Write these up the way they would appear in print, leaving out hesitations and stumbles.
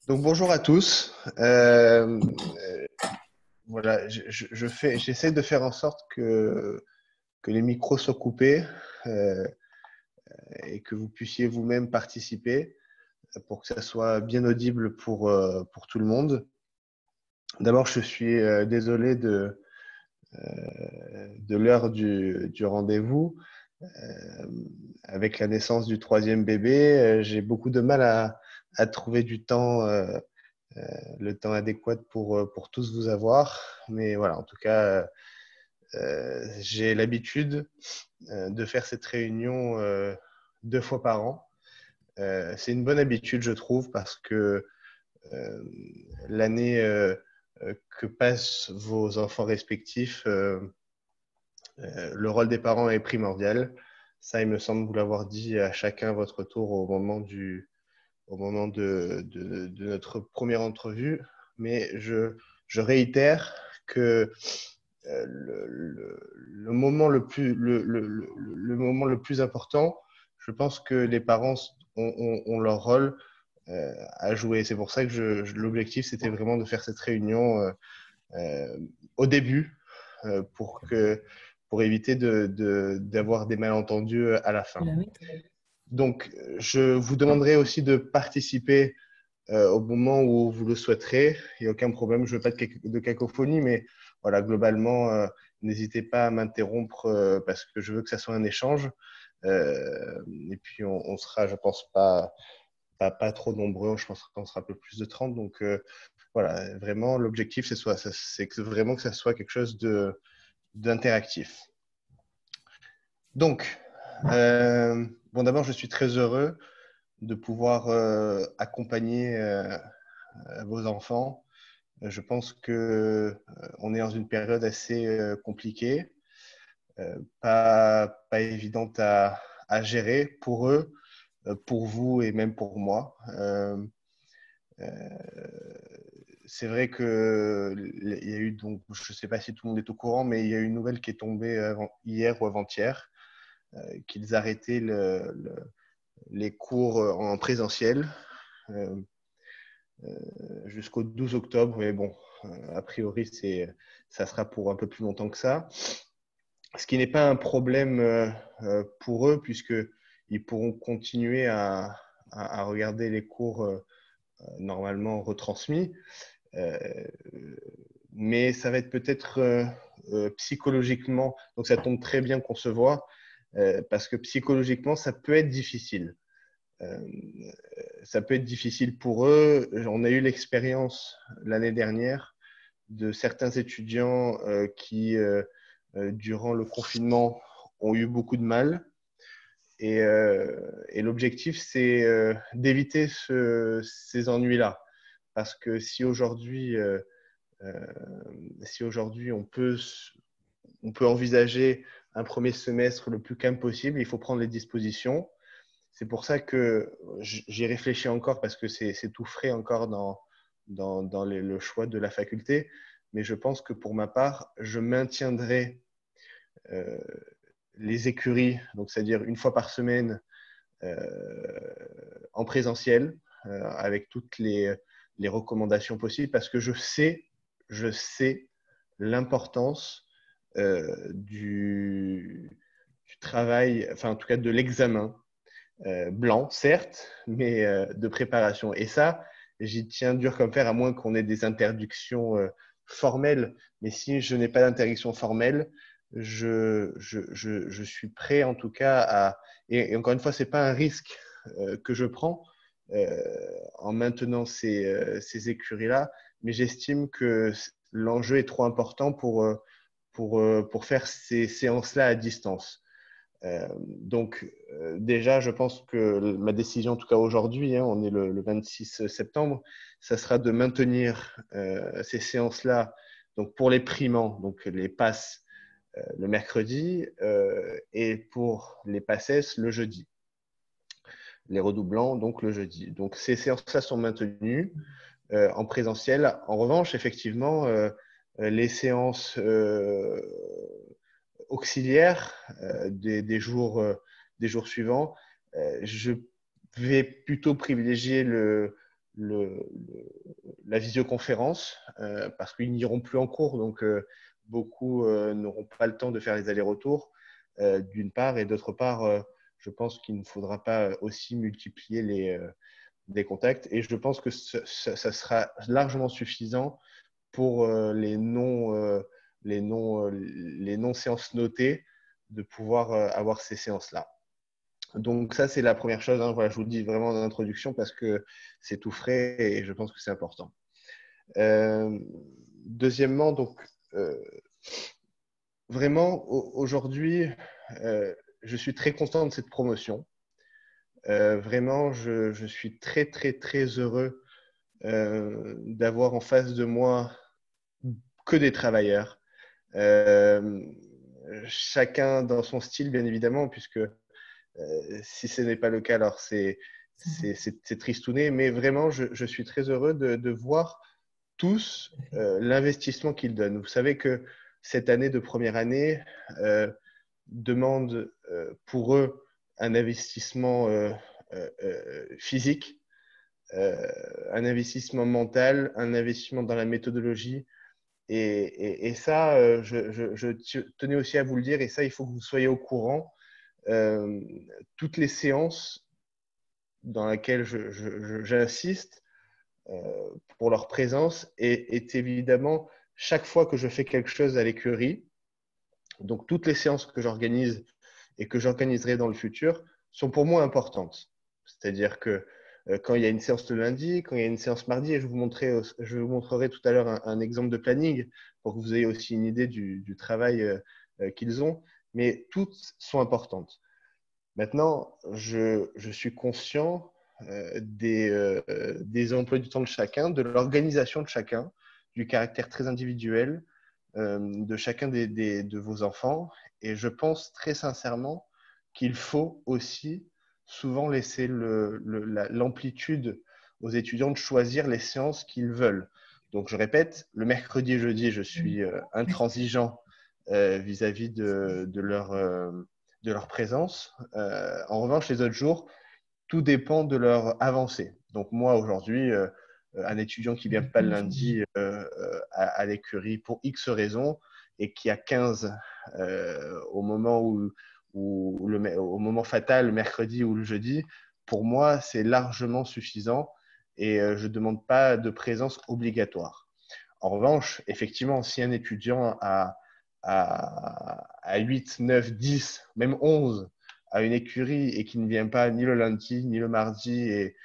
Donc bonjour à tous. Voilà, j'essaie de faire en sorte que les micros soient coupés euh, et que vous puissiez vous-même participer pour que ça soit bien audible pour tout le monde. D'abord, je suis désolé de l'heure du rendez-vous. Euh, Avec la naissance du troisième bébé, j'ai beaucoup de mal à trouver du temps. Le temps adéquat pour tous vous avoir. Mais voilà, en tout cas, j'ai l'habitude de faire cette réunion 2 fois par an. C'est une bonne habitude, je trouve, parce que euh, l'année que passent vos enfants respectifs, le rôle des parents est primordial. Ça, il me semble vous l'avoir dit à chacun à votre tour au moment de notre première entrevue. Mais je réitère que le moment le moment le plus important, je pense que les parents ont leur rôle à jouer. C'est pour ça que l'objectif, c'était vraiment de faire cette réunion euh, au début pour éviter d'avoir des malentendus à la fin. Donc, je vous demanderai aussi de participer au moment où vous le souhaiterez. Il n'y a aucun problème, je ne veux pas de cacophonie, mais voilà, globalement, n'hésitez pas à m'interrompre parce que je veux que ça soit un échange. Et puis, on sera, je pense, pas trop nombreux. Je pense qu'on sera un peu plus de 30. Donc, voilà, vraiment, l'objectif, c'est vraiment que ça soit quelque chose d'interactif. Donc, bon, d'abord, je suis très heureux de pouvoir accompagner vos enfants. Je pense que on est dans une période assez compliquée, pas évidente à gérer pour eux, pour vous et même pour moi. C'est vrai que il y a eu donc, je ne sais pas si tout le monde est au courant, mais il y a eu une nouvelle qui est tombée hier ou avant-hier, qu'ils arrêtaient les cours en présentiel. Euh, Jusqu'au 12 octobre. Mais bon, a priori, ça sera pour un peu plus longtemps que ça. Ce qui n'est pas un problème pour eux, puisqu'ils pourront continuer à regarder les cours normalement retransmis. Euh, mais ça va être peut-être psychologiquement, donc ça tombe très bien qu'on se voit, parce que psychologiquement, ça peut être difficile. Euh, Ça peut être difficile pour eux. On a eu l'expérience l'année dernière de certains étudiants qui, durant le confinement, ont eu beaucoup de mal. Et l'objectif, c'est d'éviter ces ennuis-là. Parce que euh, si aujourd'hui on peut envisager un premier semestre le plus calme possible, il faut prendre les dispositions. C'est pour ça que j'y réfléchis encore parce que c'est tout frais encore dans le choix de la faculté. Mais je pense que pour ma part, je maintiendrai euh, les écuries, donc c'est-à-dire une fois par semaine euh, en présentiel, avec toutes les recommandations possibles, parce que je sais l'importance du travail, enfin en tout cas de l'examen blanc, certes, mais de préparation. Et ça, j'y tiens dur comme fer, à moins qu'on ait des interdictions formelles. Mais si je n'ai pas d'interdiction formelle, je suis prêt en tout cas à... Et encore une fois, ce n'est pas un risque que je prends en maintenant ces écuries-là, mais j'estime que l'enjeu est trop important pour faire ces séances-là à distance. Donc, déjà, je pense que ma décision, en tout cas aujourd'hui, hein, on est le 26 septembre, ça sera de maintenir ces séances-là donc pour les primants, donc les passes le mercredi et pour les passes le jeudi. Les redoublants, donc le jeudi. Donc, ces séances-là sont maintenues en présentiel. En revanche, effectivement, les séances auxiliaires des jours suivants, je vais plutôt privilégier la visioconférence parce qu'ils n'iront plus en cours. Donc, beaucoup n'auront pas le temps de faire les allers-retours, d'une part. Et d'autre part, je pense qu'il ne faudra pas aussi multiplier les contacts. Et je pense que ça sera largement suffisant pour les non séances notées de pouvoir avoir ces séances-là. Donc ça, c'est la première chose. Hein. Voilà, je vous le dis vraiment en introduction parce que c'est tout frais et je pense que c'est important. Deuxièmement, donc, vraiment, aujourd'hui, je suis très content de cette promotion. Vraiment, je suis très, très, très heureux d'avoir en face de moi que des travailleurs. Chacun dans son style, bien évidemment, puisque si ce n'est pas le cas, alors c'est tristouné. Mais vraiment, je suis très heureux de voir tous l'investissement qu'ils donnent. Vous savez que cette année de première année demande pour eux un investissement physique, un investissement mental, un investissement dans la méthodologie. Et ça, je tenais aussi à vous le dire, et ça, il faut que vous soyez au courant. Toutes les séances dans lesquelles j'insiste pour leur présence est évidemment chaque fois que je fais quelque chose à l'écurie, donc toutes les séances que j'organise et que j'organiserai dans le futur sont pour moi importantes. C'est-à-dire que quand il y a une séance le lundi, quand il y a une séance mardi, et je vous montrerai tout à l'heure un exemple de planning pour que vous ayez aussi une idée du travail qu'ils ont, mais toutes sont importantes. Maintenant, je suis conscient des emplois du temps de chacun, de l'organisation de chacun, du caractère très individuel de chacun de vos enfants. Et je pense très sincèrement qu'il faut aussi souvent laisser l'amplitude aux étudiants de choisir les séances qu'ils veulent. Donc, je répète, le mercredi et jeudi, je suis intransigeant vis-à-vis de leur présence. En revanche, les autres jours, tout dépend de leur avancée. Donc moi, aujourd'hui, un étudiant qui vient pas le lundi à l'écurie pour X raisons et qui a 15 au moment au moment fatal, le mercredi ou le jeudi, pour moi, c'est largement suffisant et je ne demande pas de présence obligatoire. En revanche, effectivement, si un étudiant à 8, 9, 10, même 11 à une écurie et qui ne vient pas ni le lundi ni le mardi et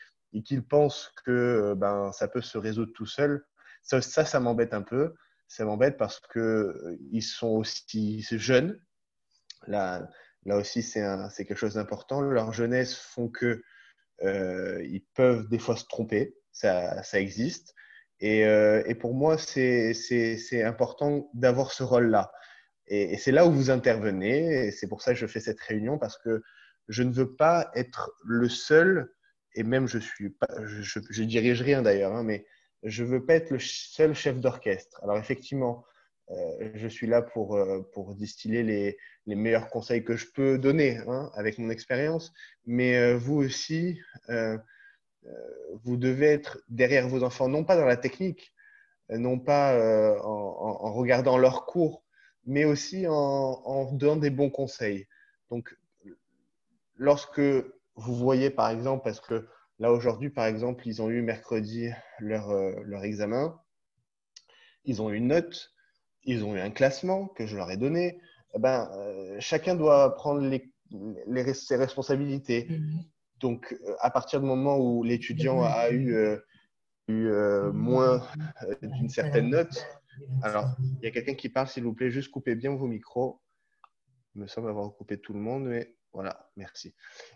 qu'il pense que ça peut se résoudre tout seul, ça m'embête un peu. Ça m'embête parce qu'ils sont aussi jeunes. Là aussi, c'est quelque chose d'important. Leur jeunesse font que ils peuvent des fois se tromper. Ça existe. Et pour moi, c'est important d'avoir ce rôle-là. Et c'est là où vous intervenez. Et c'est pour ça que je fais cette réunion, parce que je ne veux pas être le seul, et même je dirige rien d'ailleurs, hein, mais je ne veux pas être le seul chef d'orchestre. Alors effectivement, je suis là pour distiller les meilleurs conseils que je peux donner hein, avec mon expérience, mais vous aussi, vous devez être derrière vos enfants, non pas dans la technique, non pas en regardant leurs cours, mais aussi en donnant des bons conseils. Donc, lorsque vous voyez, par exemple, parce que là, aujourd'hui, par exemple, ils ont eu mercredi leur examen, ils ont eu une note, ils ont eu un classement que je leur ai donné, chacun doit prendre ses responsabilités. Donc, à partir du moment où l'étudiant a eu moins d'une certaine note. Alors, il y a quelqu'un qui parle, s'il vous plaît, juste coupez bien vos micros. Il me semble avoir coupé tout le monde, mais voilà, merci.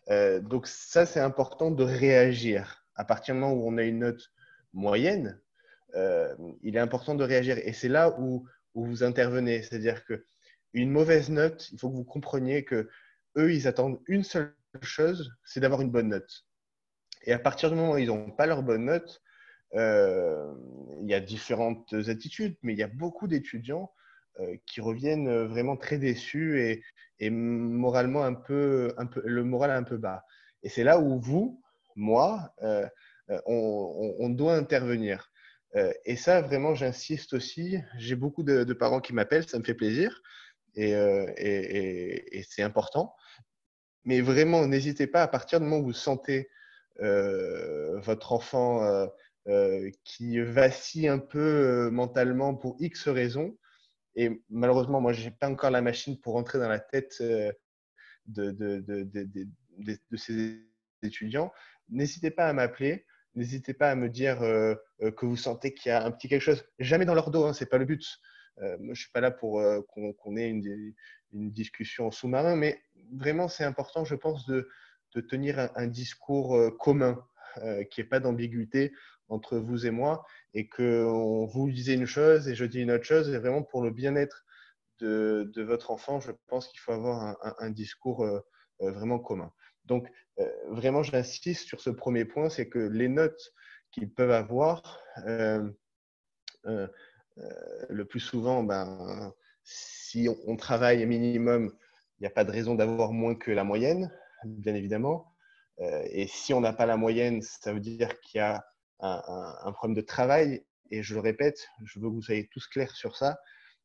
Donc ça, c'est important de réagir. À partir du moment où on a une note moyenne, il est important de réagir. Et c'est là où vous intervenez. C'est-à-dire qu'une mauvaise note, il faut que vous compreniez que eux, ils attendent une seule chose, c'est d'avoir une bonne note. Et à partir du moment où ils n'ont pas leur bonne note, il y a différentes attitudes, mais il y a beaucoup d'étudiants qui reviennent vraiment très déçus et moralement le moral un peu bas. Et c'est là où vous, moi, on doit intervenir. Et ça, vraiment, j'insiste aussi. J'ai beaucoup de parents qui m'appellent, ça me fait plaisir et c'est important. Mais vraiment, n'hésitez pas, à partir du moment où vous sentez votre enfant qui vacille un peu mentalement pour X raisons, et malheureusement, moi, je n'ai pas encore la machine pour rentrer dans la tête de ces étudiants, n'hésitez pas à m'appeler. N'hésitez pas à me dire que vous sentez qu'il y a un petit quelque chose. Jamais dans leur dos, hein, ce n'est pas le but. Moi, je ne suis pas là pour qu'on ait une discussion en sous-marin, mais vraiment, c'est important, je pense, de tenir un discours commun, qui n'ait pas d'ambiguïté entre vous et moi, et que vous disiez une chose et je dis une autre chose, et vraiment pour le bien-être de votre enfant, je pense qu'il faut avoir un discours vraiment commun. Donc, vraiment, j'insiste sur ce premier point, c'est que les notes qu'ils peuvent avoir, euh, le plus souvent, ben, si on travaille minimum, il n'y a pas de raison d'avoir moins que la moyenne, bien évidemment. Et si on n'a pas la moyenne, ça veut dire qu'il y a un problème de travail. Et je le répète, je veux que vous soyez tous clairs sur ça.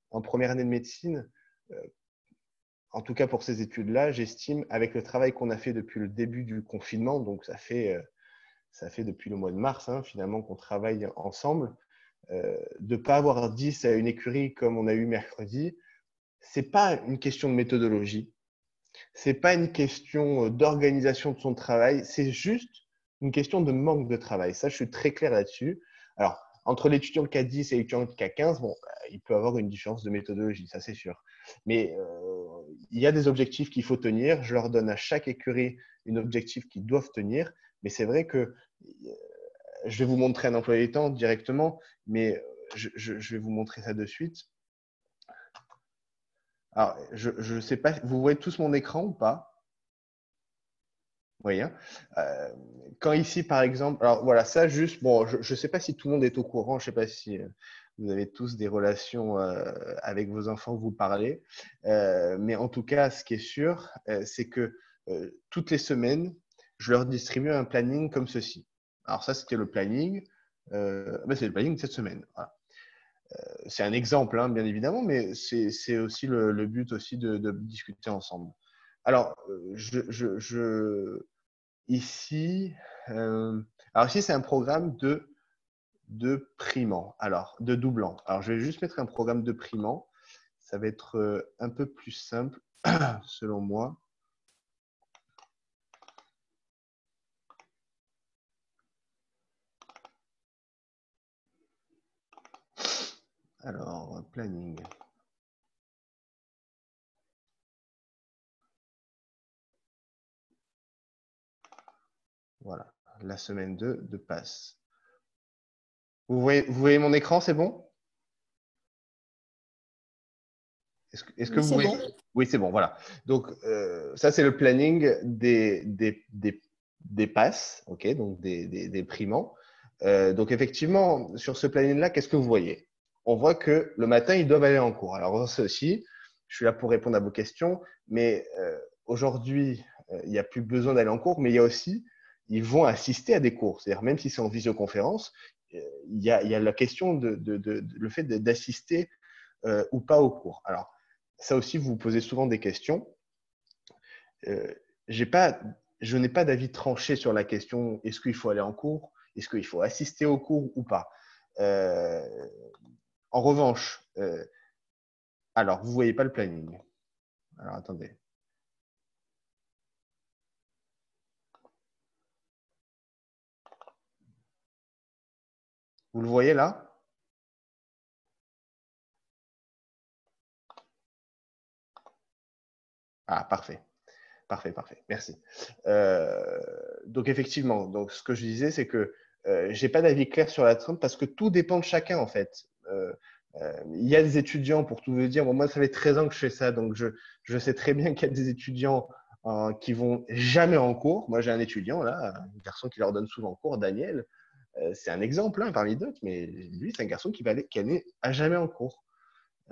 En première année de médecine, en tout cas pour ces études-là, j'estime, avec le travail qu'on a fait depuis le début du confinement, donc ça fait depuis le mois de mars, hein, finalement, qu'on travaille ensemble, de ne pas avoir 10 à une écurie comme on a eu mercredi, ce n'est pas une question de méthodologie, ce n'est pas une question d'organisation de son travail, c'est juste une question de manque de travail. Ça, je suis très clair là-dessus. Alors, entre l'étudiant qui a 10 et l'étudiant qui a 15, bon, il peut y avoir une différence de méthodologie, ça c'est sûr. Mais il y a des objectifs qu'il faut tenir. Je leur donne à chaque écurie un objectif qu'ils doivent tenir. Mais c'est vrai que je vais vous montrer un emploi du temps directement, mais je vais vous montrer ça de suite. Alors, je ne sais pas, vous voyez tous mon écran ou pas? Oui. Hein. Quand ici, par exemple, alors voilà, ça juste, bon, je ne sais pas si tout le monde est au courant, je ne sais pas si vous avez tous des relations avec vos enfants, vous parlez, mais en tout cas, ce qui est sûr, c'est que toutes les semaines, je leur distribue un planning comme ceci. Alors ça, c'était le planning, c'est le planning de cette semaine. Voilà. C'est un exemple, hein, bien évidemment, mais c'est aussi le but aussi de discuter ensemble. Alors, ici, alors ici, c'est un programme de primant, alors de doublant. Alors, je vais juste mettre un programme de primant. Ça va être un peu plus simple, selon moi. Alors, planning. Voilà, la semaine 2 de passe. Vous voyez mon écran, c'est bon? Est-ce que Oui, vous c'est voyez? bon. Oui, c'est bon, voilà. Donc, ça, c'est le planning des passes, ok, donc des primants. Donc, effectivement, sur ce planning-là, qu'est-ce que vous voyez? On voit que le matin, ils doivent aller en cours. Alors, ça aussi, je suis là pour répondre à vos questions, mais aujourd'hui, il n'y a plus besoin d'aller en cours, mais il y a aussi, ils vont assister à des cours. C'est-à-dire, même si c'est en visioconférence, il y a la question le fait d'assister ou pas au cours. Alors, ça aussi, vous vous posez souvent des questions. Euh, je n'ai pas d'avis tranché sur la question est-ce qu'il faut aller en cours, est-ce qu'il faut assister au cours ou pas. Euh, En revanche, alors, vous ne voyez pas le planning. Alors, attendez. Vous le voyez là? Ah, parfait. Parfait, parfait. Merci. Donc, effectivement, donc, ce que je disais, c'est que je n'ai pas d'avis clair sur la trempe parce que tout dépend de chacun, en fait. Il y a des étudiants, pour tout vous dire, bon, moi, ça fait 13 ans que je fais ça, donc je sais très bien qu'il y a des étudiants qui vont jamais en cours. Moi, j'ai un étudiant, là, un garçon qui leur donne souvent cours, Daniel. C'est un exemple hein, parmi d'autres, mais lui, c'est un garçon qui n'est à jamais en cours.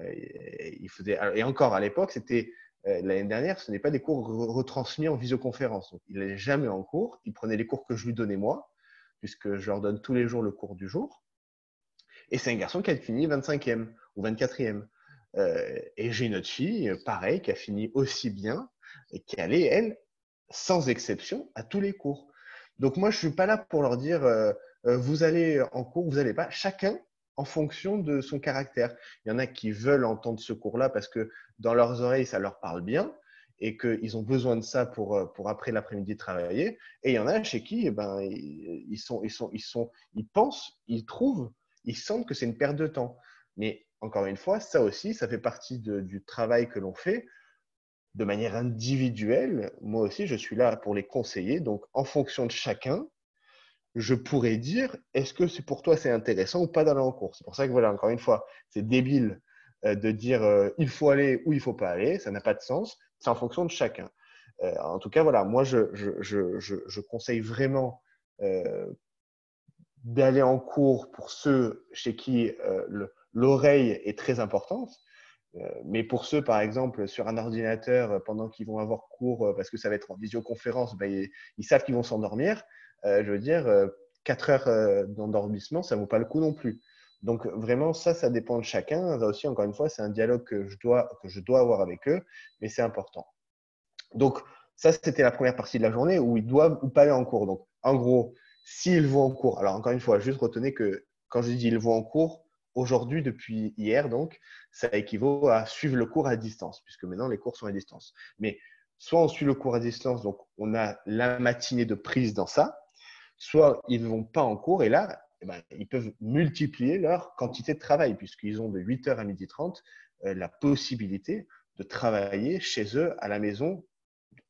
Et encore, à l'époque, c'était l'année dernière, ce n'est pas des cours retransmis en visioconférence. Donc, il n'allait jamais en cours. Il prenait les cours que je lui donnais moi. puisque je leur donne tous les jours le cours du jour. Et c'est un garçon qui a fini 25e ou 24e. Et j'ai une autre fille, pareil, qui a fini aussi bien et qui allait, elle, sans exception, à tous les cours. Donc moi, je ne suis pas là pour leur dire vous allez en cours, vous n'allez pas. Chacun en fonction de son caractère. Il y en a qui veulent entendre ce cours-là parce que dans leurs oreilles, ça leur parle bien et qu'ils ont besoin de ça pour après l'après-midi travailler. Et il y en a chez qui ils pensent, ils trouvent, ils sentent que c'est une perte de temps. Mais encore une fois, ça aussi, ça fait partie du travail que l'on fait de manière individuelle. Moi aussi, je suis là pour les conseiller. Donc, en fonction de chacun, je pourrais dire, est-ce que c'est pour toi c'est intéressant ou pas d'aller en cours? C'est pour ça que voilà, encore une fois, c'est débile de dire il faut aller ou il faut pas aller. Ça n'a pas de sens. C'est en fonction de chacun. En tout cas, voilà, moi, je conseille vraiment d'aller en cours pour ceux chez qui l'oreille est très importante. Mais pour ceux, par exemple, sur un ordinateur, pendant qu'ils vont avoir cours, parce que ça va être en visioconférence, ben, ils savent qu'ils vont s'endormir. Je veux dire, 4 heures d'endormissement, ça ne vaut pas le coup non plus. Donc vraiment, ça dépend de chacun. Là aussi, encore une fois, c'est un dialogue que je dois avoir avec eux, mais c'est important. Donc ça, c'était la première partie de la journée où ils doivent ou pas aller en cours. Donc en gros, s'ils vont en cours, alors encore une fois, juste retenez que quand je dis ils vont en cours, aujourd'hui, depuis hier, donc, ça équivaut à suivre le cours à distance, puisque maintenant les cours sont à distance. Mais soit on suit le cours à distance, donc on a la matinée de prise dans ça, soit ils ne vont pas en cours et là, eh ben, ils peuvent multiplier leur quantité de travail, puisqu'ils ont de 8h à 12h30 la possibilité de travailler chez eux à la maison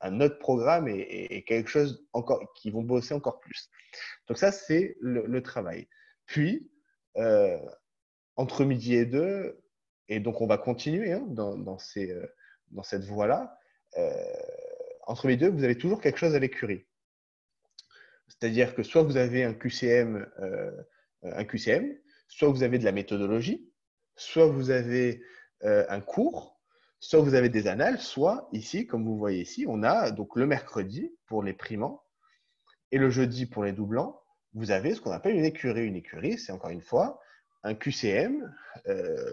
un autre programme et quelque chose encore qui vont bosser encore plus. Donc ça, c'est le travail. Puis, entre midi et deux, et donc on va continuer hein, dans cette voie-là, entre midi et deux, vous avez toujours quelque chose à l'écurie. C'est-à-dire que soit vous avez un QCM, soit vous avez de la méthodologie, soit vous avez un cours, soit vous avez des annales, soit ici, comme vous voyez ici, on a donc le mercredi pour les primants et le jeudi pour les doublants, vous avez ce qu'on appelle une écurie. Une écurie, c'est encore une fois un QCM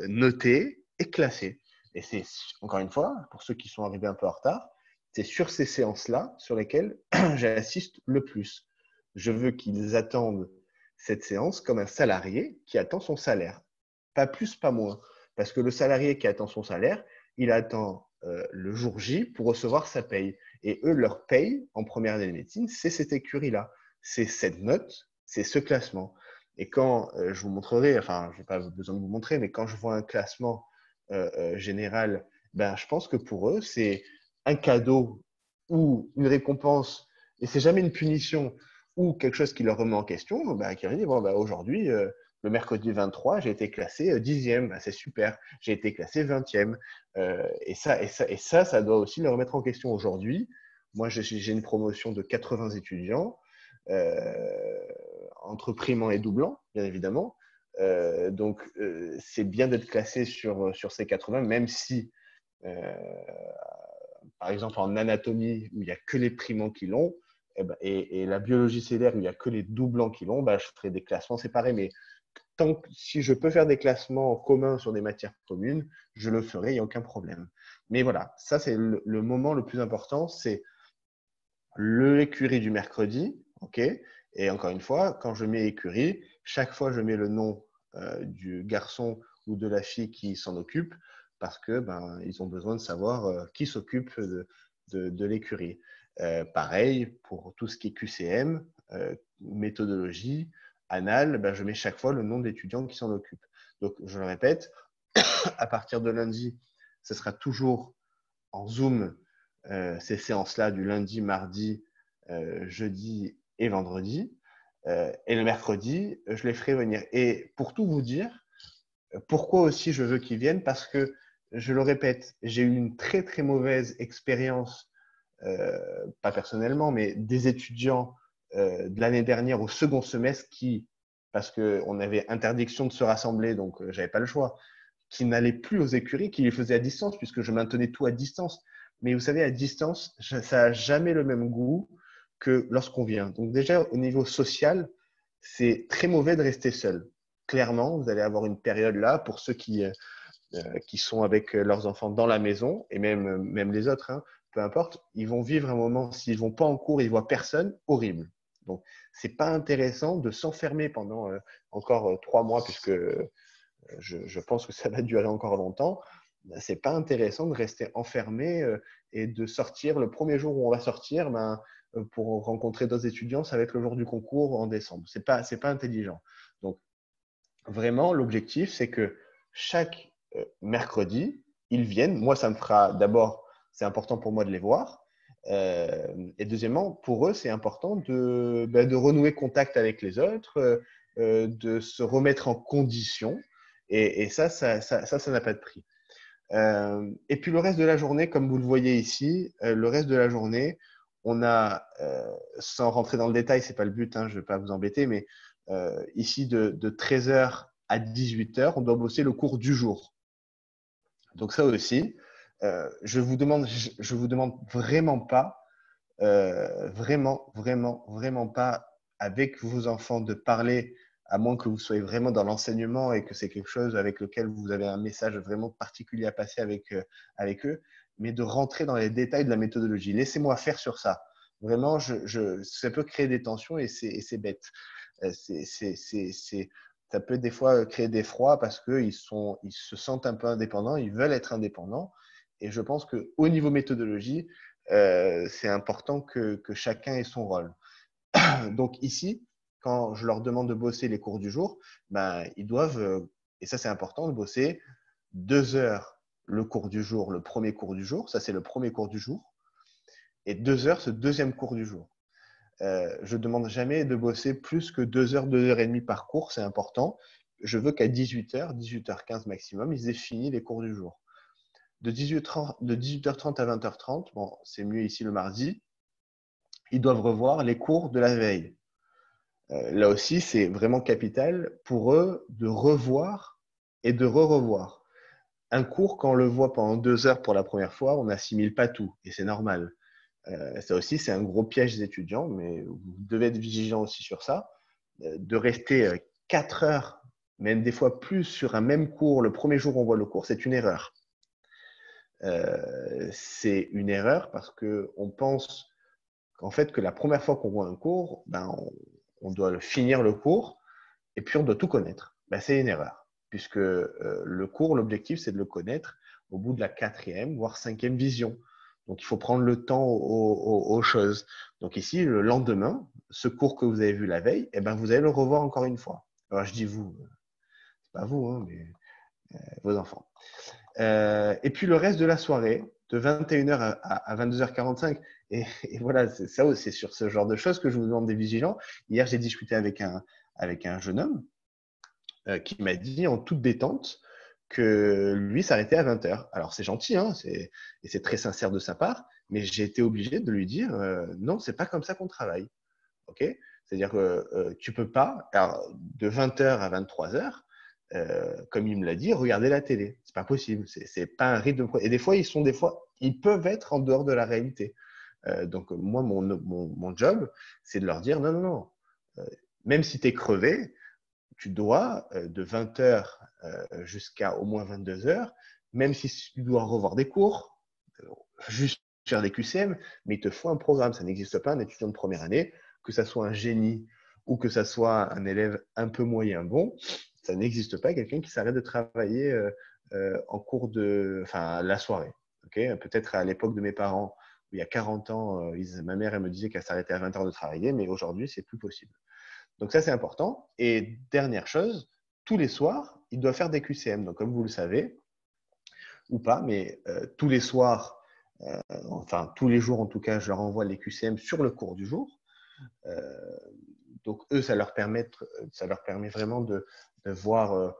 noté et classé. Et c'est encore une fois, pour ceux qui sont arrivés un peu en retard, c'est sur ces séances-là sur lesquelles j'assiste le plus. Je veux qu'ils attendent cette séance comme un salarié qui attend son salaire. Pas plus, pas moins. Parce que le salarié qui attend son salaire, il attend le jour J pour recevoir sa paye. Et eux, leur paye en première année de médecine, c'est cette écurie-là. C'est cette note, c'est ce classement. Et quand je vous montrerai, enfin, je n'ai pas besoin de vous montrer, mais quand je vois un classement général, ben, je pense que pour eux, c'est un cadeau ou une récompense, et c'est jamais une punition ou quelque chose qui leur remet en question, ben, qui leur dit, bon, ben, aujourd'hui, le mercredi 23, j'ai été classé 10e, ben, c'est super, j'ai été classé 20e. Ça doit aussi le remettre en question aujourd'hui. Moi, j'ai une promotion de 80 étudiants, entre primants et doublants, bien évidemment. C'est bien d'être classé sur ces 80, même si, par exemple, en anatomie, où il n'y a que les primants qui l'ont, et la biologie cellulaire, où il n'y a que les doublants qui l'ont, je ferai des classements séparés. Mais si je peux faire des classements communs sur des matières communes, je le ferai, il n'y a aucun problème. Mais voilà, ça, c'est le moment le plus important, c'est l'écurie du mercredi, ok. Et encore une fois, quand je mets écurie, chaque fois je mets le nom du garçon ou de la fille qui s'en occupe parce que ils ont besoin de savoir qui s'occupe de l'écurie. Pareil pour tout ce qui est QCM, méthodologie, anal, je mets chaque fois le nom de l'étudiant qui s'en occupe. Donc je le répète, à partir de lundi, ce sera toujours en Zoom ces séances-là du lundi, mardi, jeudi et vendredi. Et le mercredi, je les ferai venir. Et pour tout vous dire, pourquoi aussi je veux qu'ils viennent? Parce que, je le répète, j'ai eu une très très mauvaise expérience, pas personnellement, mais des étudiants de l'année dernière au second semestre qui, parce qu'on avait interdiction de se rassembler, donc je n'avais pas le choix, qui n'allaient plus aux écuries, qui les faisaient à distance, puisque je maintenais tout à distance. Mais vous savez, à distance, ça n'a jamais le même goût que lorsqu'on vient. Donc déjà, au niveau social, c'est très mauvais de rester seul. Clairement, vous allez avoir une période là pour ceux qui sont avec leurs enfants dans la maison et même les autres, hein, peu importe, ils vont vivre un moment, s'ils ne vont pas en cours, ils ne voient personne, horrible. Donc, ce n'est pas intéressant de s'enfermer pendant encore 3 mois, puisque je pense que ça va durer encore longtemps. Ce n'est pas intéressant de rester enfermé et de sortir. Le premier jour où on va sortir, pour rencontrer d'autres étudiants, ça va être le jour du concours en décembre. Ce n'est pas intelligent. Donc, vraiment, l'objectif, c'est que chaque mercredi, ils viennent. Moi, ça me fera d'abord, c'est important pour moi de les voir. Et deuxièmement, pour eux, c'est important de renouer contact avec les autres, de se remettre en condition. Et ça n'a pas de prix. Et puis le reste de la journée, comme vous le voyez ici, le reste de la journée, on a, sans rentrer dans le détail, ce n'est pas le but, hein, je ne vais pas vous embêter, mais ici de 13h à 18h, on doit bosser le cours du jour. Donc ça aussi, je vous demande vraiment pas, vraiment pas avec vos enfants de parler, à moins que vous soyez vraiment dans l'enseignement et que c'est quelque chose avec lequel vous avez un message vraiment particulier à passer avec eux, mais de rentrer dans les détails de la méthodologie. Laissez-moi faire sur ça. Vraiment, ça peut créer des tensions et c'est bête. Ça peut des fois créer des froids parce qu'ils se sentent un peu indépendants, ils veulent être indépendants. Et je pense qu'au niveau méthodologie, c'est important que chacun ait son rôle. Donc ici, quand je leur demande de bosser les cours du jour, ils doivent, et ça c'est important, de bosser 2 heures le cours du jour, le premier cours du jour, ça c'est le premier cours du jour, et 2 heures ce deuxième cours du jour. Je ne demande jamais de bosser plus que 2 heures, 2 heures et demie par cours, c'est important. Je veux qu'à 18h, 18h15 maximum, ils aient fini les cours du jour. De 18h30 à 20h30, bon, c'est mieux ici le mardi, ils doivent revoir les cours de la veille. Là aussi, c'est vraiment capital pour eux de revoir et de re-revoir. Un cours, quand on le voit pendant 2 heures pour la première fois, on n'assimile pas tout et c'est normal. Ça aussi, c'est un gros piège des étudiants, mais vous devez être vigilant aussi sur ça. De rester 4 heures, même des fois plus, sur un même cours, le premier jour où on voit le cours, c'est une erreur. C'est une erreur parce qu'on pense qu'en fait, que la première fois qu'on voit un cours, on doit finir le cours et puis on doit tout connaître. C'est une erreur, puisque le cours, l'objectif, c'est de le connaître au bout de la 4e, voire 5e vision. Donc, il faut prendre le temps aux choses. Donc ici, le lendemain, ce cours que vous avez vu la veille, vous allez le revoir encore une fois. Alors, je dis vous, c'est pas vous, hein, mais vos enfants. Et puis, le reste de la soirée, de 21h à 22h45, et voilà, c'est sur ce genre de choses que je vous demande des vigilants. Hier, j'ai discuté avec un jeune homme qui m'a dit en toute détente que lui s'arrêtait à 20h. Alors, c'est gentil, hein, et c'est très sincère de sa part, mais j'ai été obligé de lui dire non, c'est pas comme ça qu'on travaille. Okay, c'est-à-dire que tu peux pas, alors, de 20h à 23h, comme il me l'a dit, regarder la télé. C'est pas possible. C'est pas un rythme. Et des fois, ils peuvent être en dehors de la réalité. Donc, moi, mon job, c'est de leur dire non, non, non. Même si tu es crevé, tu dois, de 20h jusqu'à au moins 22h, même si tu dois revoir des cours, juste faire des QCM, mais il te faut un programme. Ça n'existe pas un étudiant de première année, que ça soit un génie ou que ça soit un élève un peu moyen bon, ça n'existe pas quelqu'un qui s'arrête de travailler en cours la soirée. Okay, peut-être à l'époque de mes parents, il y a 40 ans, ma mère elle me disait qu'elle s'arrêtait à 20h de travailler, mais aujourd'hui, c'est plus possible. Donc ça, c'est important. Et dernière chose, tous les soirs, ils doivent faire des QCM. Donc comme vous le savez, ou pas, mais tous les soirs, enfin tous les jours en tout cas, je leur envoie les QCM sur le cours du jour. Donc eux, ça leur permet vraiment de voir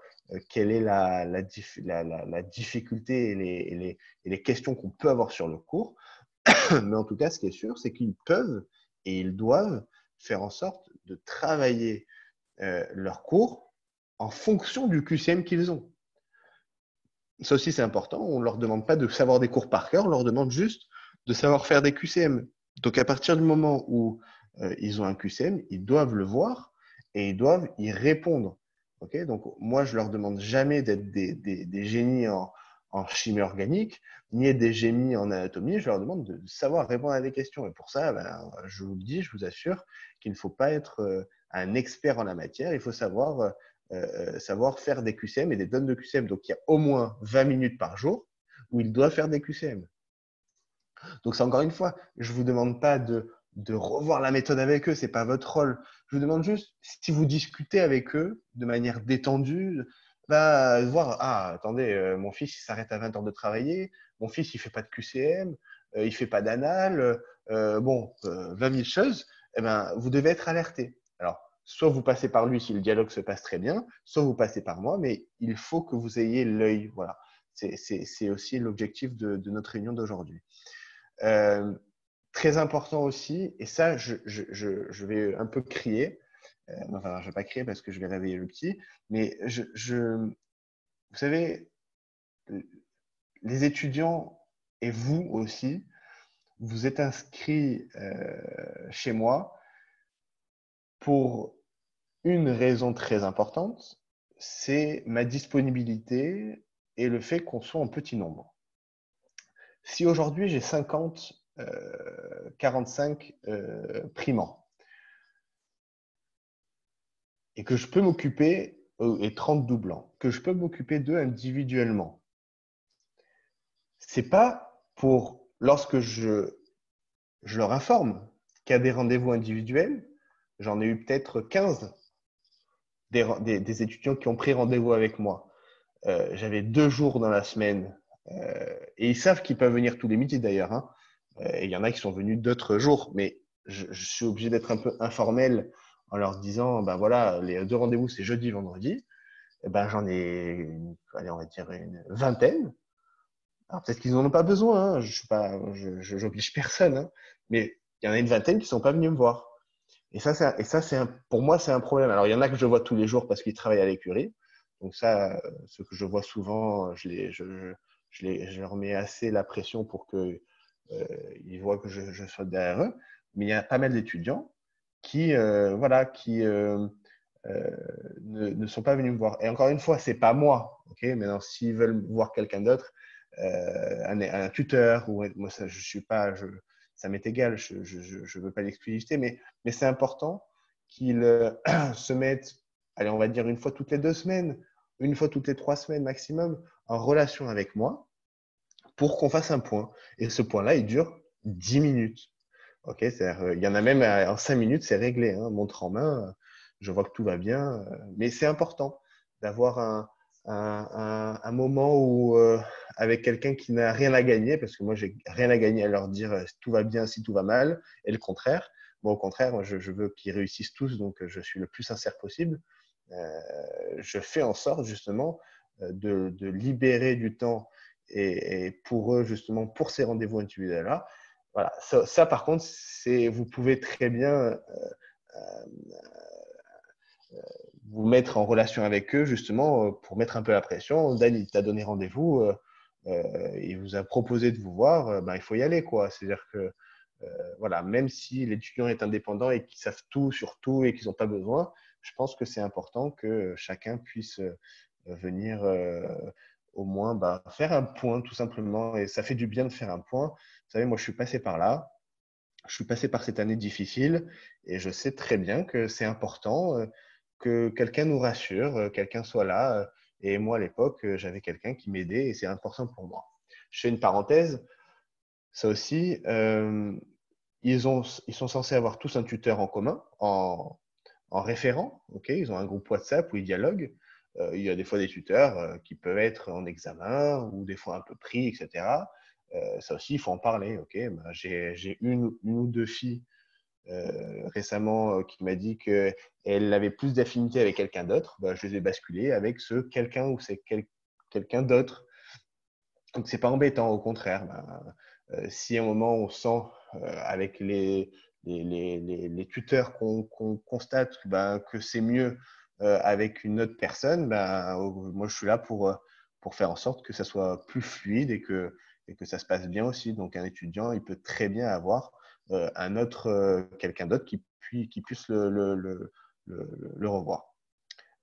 quelle est la difficulté et les questions qu'on peut avoir sur le cours. Mais en tout cas, ce qui est sûr, c'est qu'ils peuvent et ils doivent faire en sorte de travailler leur cours en fonction du QCM qu'ils ont. Ça aussi, c'est important. On ne leur demande pas de savoir des cours par cœur, on leur demande juste de savoir faire des QCM. Donc, à partir du moment où ils ont un QCM, ils doivent le voir et ils doivent y répondre. Okay, donc, moi, je leur demande jamais d'être des génies en chimie organique, ni être des génies en anatomie. Je leur demande de savoir répondre à des questions. Et pour ça, ben, je vous le dis, je vous assure qu'il ne faut pas être un expert en la matière. Il faut savoir faire des QCM et des tonnes de QCM. Donc, il y a au moins 20 minutes par jour où il doit faire des QCM. Donc, c'est encore une fois, je ne vous demande pas de revoir la méthode avec eux, ce n'est pas votre rôle. Je vous demande juste, si vous discutez avec eux de manière détendue, bah, voir, ah, attendez, mon fils, il s'arrête à 20 heures de travailler, mon fils, il ne fait pas de QCM, il ne fait pas d'anal, 20 000 choses, eh ben, vous devez être alerté. Alors, soit vous passez par lui si le dialogue se passe très bien, soit vous passez par moi, mais il faut que vous ayez l'œil. Voilà. C'est aussi l'objectif de notre réunion d'aujourd'hui. Euh, Très important aussi, et ça, je vais un peu crier. Enfin, je ne vais pas crier parce que je vais réveiller le petit, mais vous savez, les étudiants et vous aussi, vous êtes inscrits chez moi pour une raison très importante, c'est ma disponibilité et le fait qu'on soit en petit nombre. Si aujourd'hui j'ai 50, 45 primants et que je peux m'occuper, et 30 doublants, que je peux m'occuper d'eux individuellement, c'est pas pour, lorsque je leur informe qu'il y a des rendez-vous individuels, j'en ai eu peut-être 15 des étudiants qui ont pris rendez-vous avec moi. J'avais 2 jours dans la semaine et ils savent qu'ils peuvent venir tous les midis d'ailleurs. Hein. Et il y en a qui sont venus d'autres jours, mais je suis obligé d'être un peu informel en leur disant, ben voilà, les 2 rendez-vous, c'est jeudi, vendredi. Et ben, j'en ai, allez, on va dire une vingtaine. Alors peut-être qu'ils n'en ont pas besoin, hein. J'oblige personne, hein. Mais il y en a une vingtaine qui ne sont pas venus me voir. Et ça, pour moi, c'est un problème. Alors, il y en a que je vois tous les jours parce qu'ils travaillent à l'écurie. Donc ça, ceux que je vois souvent, je leur mets assez la pression pour qu'ils voient que je sois derrière eux. Mais il y a pas mal d'étudiants qui ne sont pas venus me voir. Et encore une fois, c'est pas moi. Okay, maintenant, s'ils veulent voir quelqu'un d'autre, un tuteur, ou moi, ça, je suis pas, ça m'est égal, je ne veux pas l'exclusivité, mais c'est important qu'ils se mettent, allez, on va dire une fois toutes les 2 semaines, une fois toutes les 3 semaines maximum, en relation avec moi pour qu'on fasse un point. Et ce point-là, il dure 10 minutes. Okay, il y en a même en 5 minutes, c'est réglé. Hein, montre en main, je vois que tout va bien. Mais c'est important d'avoir un moment où, avec quelqu'un qui n'a rien à gagner, parce que moi, j'ai rien à gagner à leur dire si tout va bien, si tout va mal, et le contraire. Moi, au contraire, moi, je veux qu'ils réussissent tous, donc je suis le plus sincère possible. Je fais en sorte justement de libérer du temps et pour eux, justement, pour ces rendez-vous individuels-là. Voilà, ça par contre, vous pouvez très bien vous mettre en relation avec eux justement pour mettre un peu la pression. Dan, il t'a donné rendez-vous, il vous a proposé de vous voir, ben, il faut y aller, quoi. C'est-à-dire que voilà, même si l'étudiant est indépendant et qu'ils savent tout sur tout et qu'ils n'ont pas besoin, je pense que c'est important que chacun puisse venir au moins faire un point tout simplement. Et ça fait du bien de faire un point. Vous savez, moi, je suis passé par là. Je suis passé par cette année difficile et je sais très bien que c'est important que quelqu'un nous rassure, quelqu'un soit là. Et moi, à l'époque, j'avais quelqu'un qui m'aidait et c'est important pour moi. Je fais une parenthèse. Ça aussi, ils sont censés avoir tous un tuteur en commun, en référent. Okay, ils ont un groupe WhatsApp où ils dialoguent. Il y a des fois des tuteurs qui peuvent être en examen ou des fois un peu pris, etc. Ça aussi, il faut en parler. Okay, ben, j'ai une ou 2 filles récemment qui m'a dit qu'elle avait plus d'affinité avec quelqu'un d'autre. Ben, je les ai basculées avec ce quelqu'un ou c'est quelqu'un d'autre. Donc, c'est pas embêtant, au contraire. Ben, si à un moment on sent avec les tuteurs qu'on constate ben, que c'est mieux avec une autre personne, ben, moi je suis là pour faire en sorte que ça soit plus fluide et que ça se passe bien aussi. Donc un étudiant, il peut très bien avoir quelqu'un d'autre qui puisse le revoir.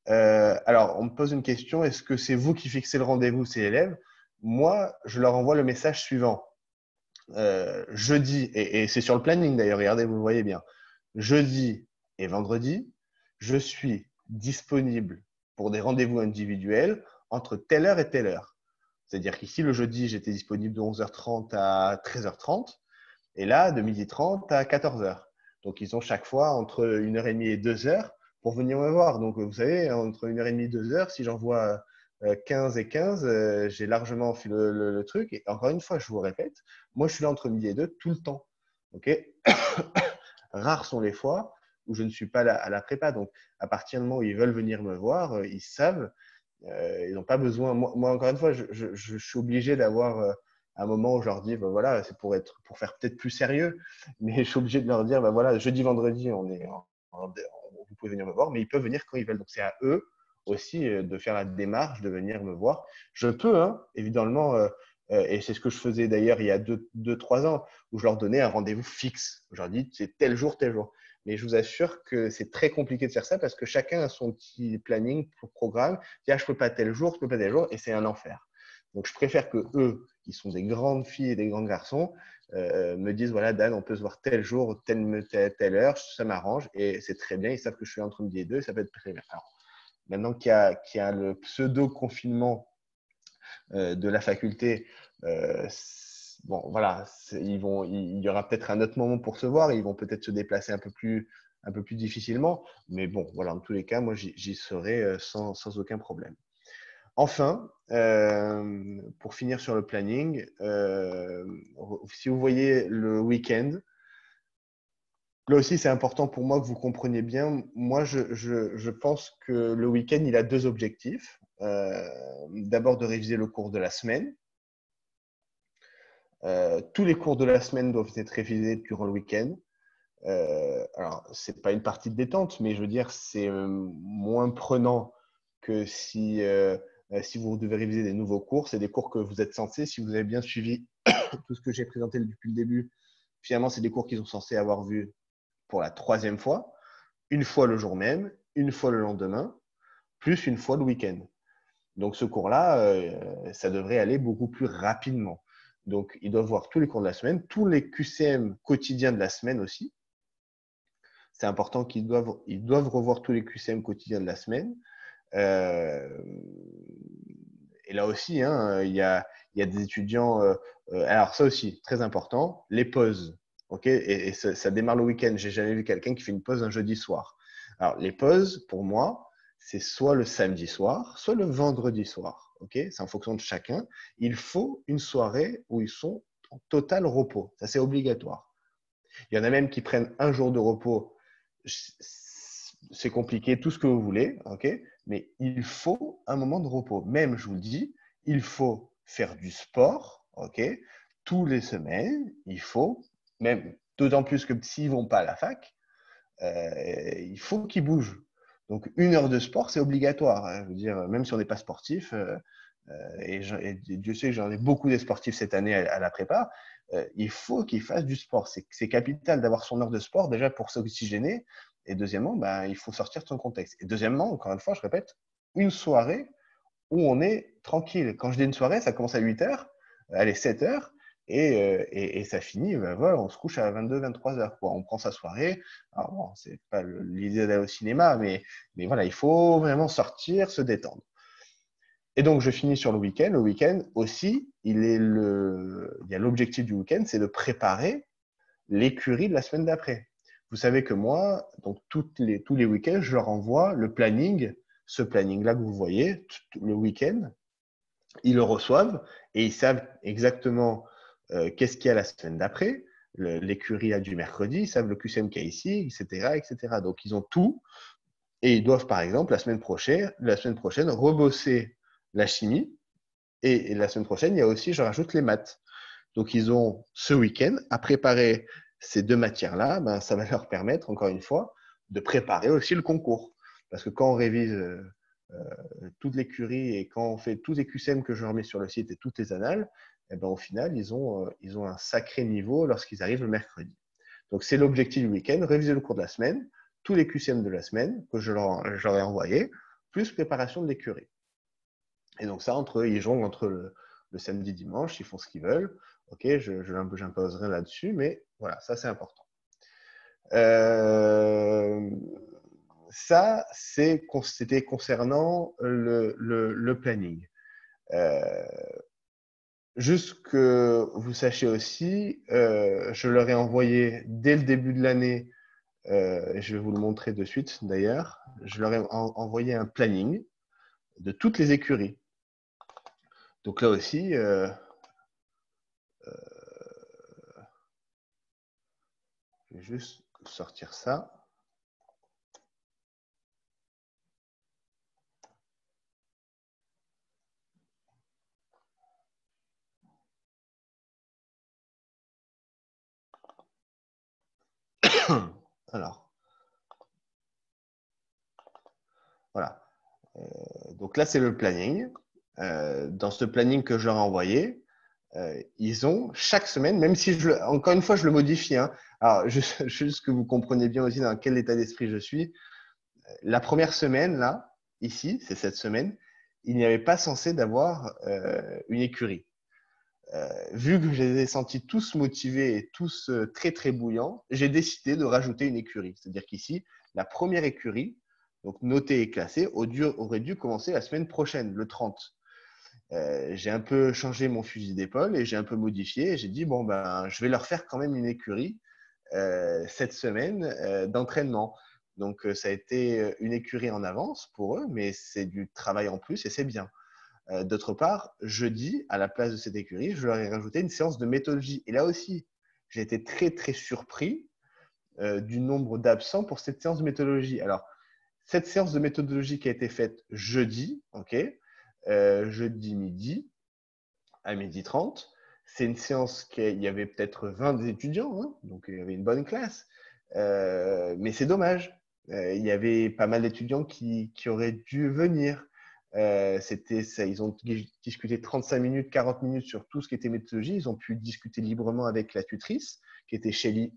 Alors, on me pose une question, est-ce que c'est vous qui fixez le rendez-vous, c'est l'élève? Moi, je leur envoie le message suivant. Jeudi, et c'est sur le planning d'ailleurs, regardez, vous le voyez bien. Jeudi et vendredi, je suis disponible pour des rendez-vous individuels entre telle heure et telle heure. C'est-à-dire qu'ici, le jeudi, j'étais disponible de 11h30 à 13h30 et là, de 12h30 à 14h. Donc, ils ont chaque fois entre 1h30 et 2h pour venir me voir. Donc, vous savez, entre 1h30 et 2h, si j'envoie 15 et 15, j'ai largement fait le truc. Et encore une fois, je vous répète, moi, je suis là entre midi et 2 tout le temps. Okay. Rares sont les fois où je ne suis pas là à la prépa. Donc, à partir du moment où ils veulent venir me voir, ils savent. Ils n'ont pas besoin. Moi, encore une fois, je suis obligé d'avoir un moment où je leur dis, ben voilà, c'est pour faire peut-être plus sérieux, mais je suis obligé de leur dire, ben voilà, jeudi, vendredi, vous pouvez venir me voir, mais ils peuvent venir quand ils veulent. Donc, c'est à eux aussi de faire la démarche de venir me voir. Je peux, hein, évidemment, et c'est ce que je faisais d'ailleurs il y a 2-3 ans, où je leur donnais un rendez-vous fixe. Je leur dis, c'est tel jour, tel jour. Mais je vous assure que c'est très compliqué de faire ça parce que chacun a son petit planning, programme. Je ne peux pas tel jour, je peux pas tel jour, et c'est un enfer. Donc, je préfère que eux, qui sont des grandes filles et des grands garçons, me disent, voilà, Dan, on peut se voir tel jour, telle heure, ça m'arrange, et c'est très bien. Ils savent que je suis entre midi et deux, et ça peut être très bien. Alors, maintenant qu'il y a le pseudo-confinement de la faculté, bon, voilà, il y aura peut-être un autre moment pour se voir, ils vont peut-être se déplacer un peu plus difficilement, mais bon, voilà, en tous les cas, moi, j'y serai sans aucun problème. Enfin, pour finir sur le planning, si vous voyez le week-end, là aussi, c'est important pour moi que vous compreniez bien. Moi, je pense que le week-end, il a deux objectifs. D'abord, de réviser le cours de la semaine. Tous les cours de la semaine doivent être révisés durant le week-end. Alors, ce n'est pas une partie de détente, mais je veux dire, c'est moins prenant que si vous devez réviser des nouveaux cours. C'est des cours que vous êtes censés, si vous avez bien suivi tout ce que j'ai présenté depuis le début, finalement, c'est des cours qu'ils sont censés avoir vus pour la troisième fois, une fois le jour même, une fois le lendemain, plus une fois le week-end. Donc, ce cours-là, ça devrait aller beaucoup plus rapidement. Donc, ils doivent voir tous les cours de la semaine, tous les QCM quotidiens de la semaine aussi. C'est important qu'ils doivent revoir tous les QCM quotidiens de la semaine. Et là aussi, hein, il y a des étudiants. Alors, ça aussi, très important, les pauses. Okay, et ça démarre le week-end. J'ai jamais vu quelqu'un qui fait une pause un jeudi soir. Alors, les pauses, pour moi, c'est soit le samedi soir, soit le vendredi soir. Okay, c'est en fonction de chacun. Il faut une soirée où ils sont en total repos. Ça, c'est obligatoire. Il y en a même qui prennent un jour de repos. C'est compliqué, tout ce que vous voulez, ok, mais il faut un moment de repos. Même, je vous le dis, il faut faire du sport, ok, tous les semaines, il faut, même d'autant plus que s'ils ne vont pas à la fac, il faut qu'ils bougent. Donc, 1 heure de sport, c'est obligatoire. Hein. Je veux dire, même si on n'est pas sportif, et Dieu sait que j'en ai beaucoup des sportifs cette année à la prépa, il faut qu'ils fassent du sport. C'est capital d'avoir son heure de sport, déjà pour s'oxygéner. Et deuxièmement, ben, il faut sortir de son contexte. Et deuxièmement, encore une fois, je répète, une soirée où on est tranquille. Quand je dis une soirée, ça commence à 8h, allez, 7h, et ça finit, ben voilà, on se couche à 22-23h. On prend sa soirée. Alors bon, c'est pas l'idée d'aller au cinéma, mais voilà, il faut vraiment sortir, se détendre. Et donc, je finis sur le week-end. Le week-end aussi, il y a l'objectif du week-end, c'est de préparer l'écurie de la semaine d'après. Vous savez que moi, donc tous les week-ends, je leur envoie le planning, ce planning-là que vous voyez, le week-end. Ils le reçoivent et ils savent exactement qu'est-ce qu'il y a la semaine d'après. L'écurie a du mercredi, ils savent le QCM qu'il y a ici, etc., etc. Donc, ils ont tout et ils doivent, par exemple, la semaine prochaine rebosser la chimie. Et la semaine prochaine, il y a aussi, je rajoute les maths. Donc, ils ont ce week-end à préparer ces deux matières-là. Ben, ça va leur permettre, encore une fois, de préparer aussi le concours. Parce que quand on révise toute l'écurie et quand on fait tous les QCM que je remets sur le site et toutes les annales, eh ben, au final, ils ont un sacré niveau lorsqu'ils arrivent le mercredi. Donc, c'est l'objectif du week-end, réviser le cours de la semaine, tous les QCM de la semaine que je leur ai envoyés, plus préparation de l'écurie. Et donc ça, ils jonglent entre le samedi, dimanche, ils font ce qu'ils veulent. Ok, je n'imposerai là-dessus, mais voilà, ça c'est important. Ça, c'était concernant le planning. Juste que vous sachiez aussi, je leur ai envoyé dès le début de l'année, je vais vous le montrer de suite d'ailleurs, je leur ai envoyé un planning de toutes les écuries. Donc là aussi, je vais juste sortir ça. Alors, voilà. Donc là, c'est le planning. Dans ce planning que je leur ai envoyé, ils ont chaque semaine, même si encore une fois, je le modifie. Hein. Alors, juste que vous compreniez bien aussi dans quel état d'esprit je suis. La première semaine, là, ici, c'est cette semaine, il n'y avait pas censé d'avoir une écurie. Vu que je les ai sentis tous motivés et tous très très bouillants, j'ai décidé de rajouter une écurie. C'est-à-dire qu'ici, la première écurie, donc notée et classée, aurait dû commencer la semaine prochaine, le 30. J'ai un peu changé mon fusil d'épaule et j'ai un peu modifié. Et j'ai dit, bon, ben, je vais leur faire quand même une écurie cette semaine d'entraînement. Donc, ça a été une écurie en avance pour eux, mais c'est du travail en plus et c'est bien. D'autre part, jeudi, à la place de cette écurie, je leur ai rajouté une séance de méthodologie. Et là aussi, j'ai été très, très surpris du nombre d'absents pour cette séance de méthodologie. Alors, cette séance de méthodologie qui a été faite jeudi, jeudi midi, à 12h30, c'est une séance il y avait peut-être 20 étudiants, hein, donc il y avait une bonne classe. Mais c'est dommage. Il y avait pas mal d'étudiants qui auraient dû venir. Ils ont discuté 35 minutes, 40 minutes sur tout ce qui était méthodologie. Ils ont pu discuter librement avec la tutrice qui était Shelly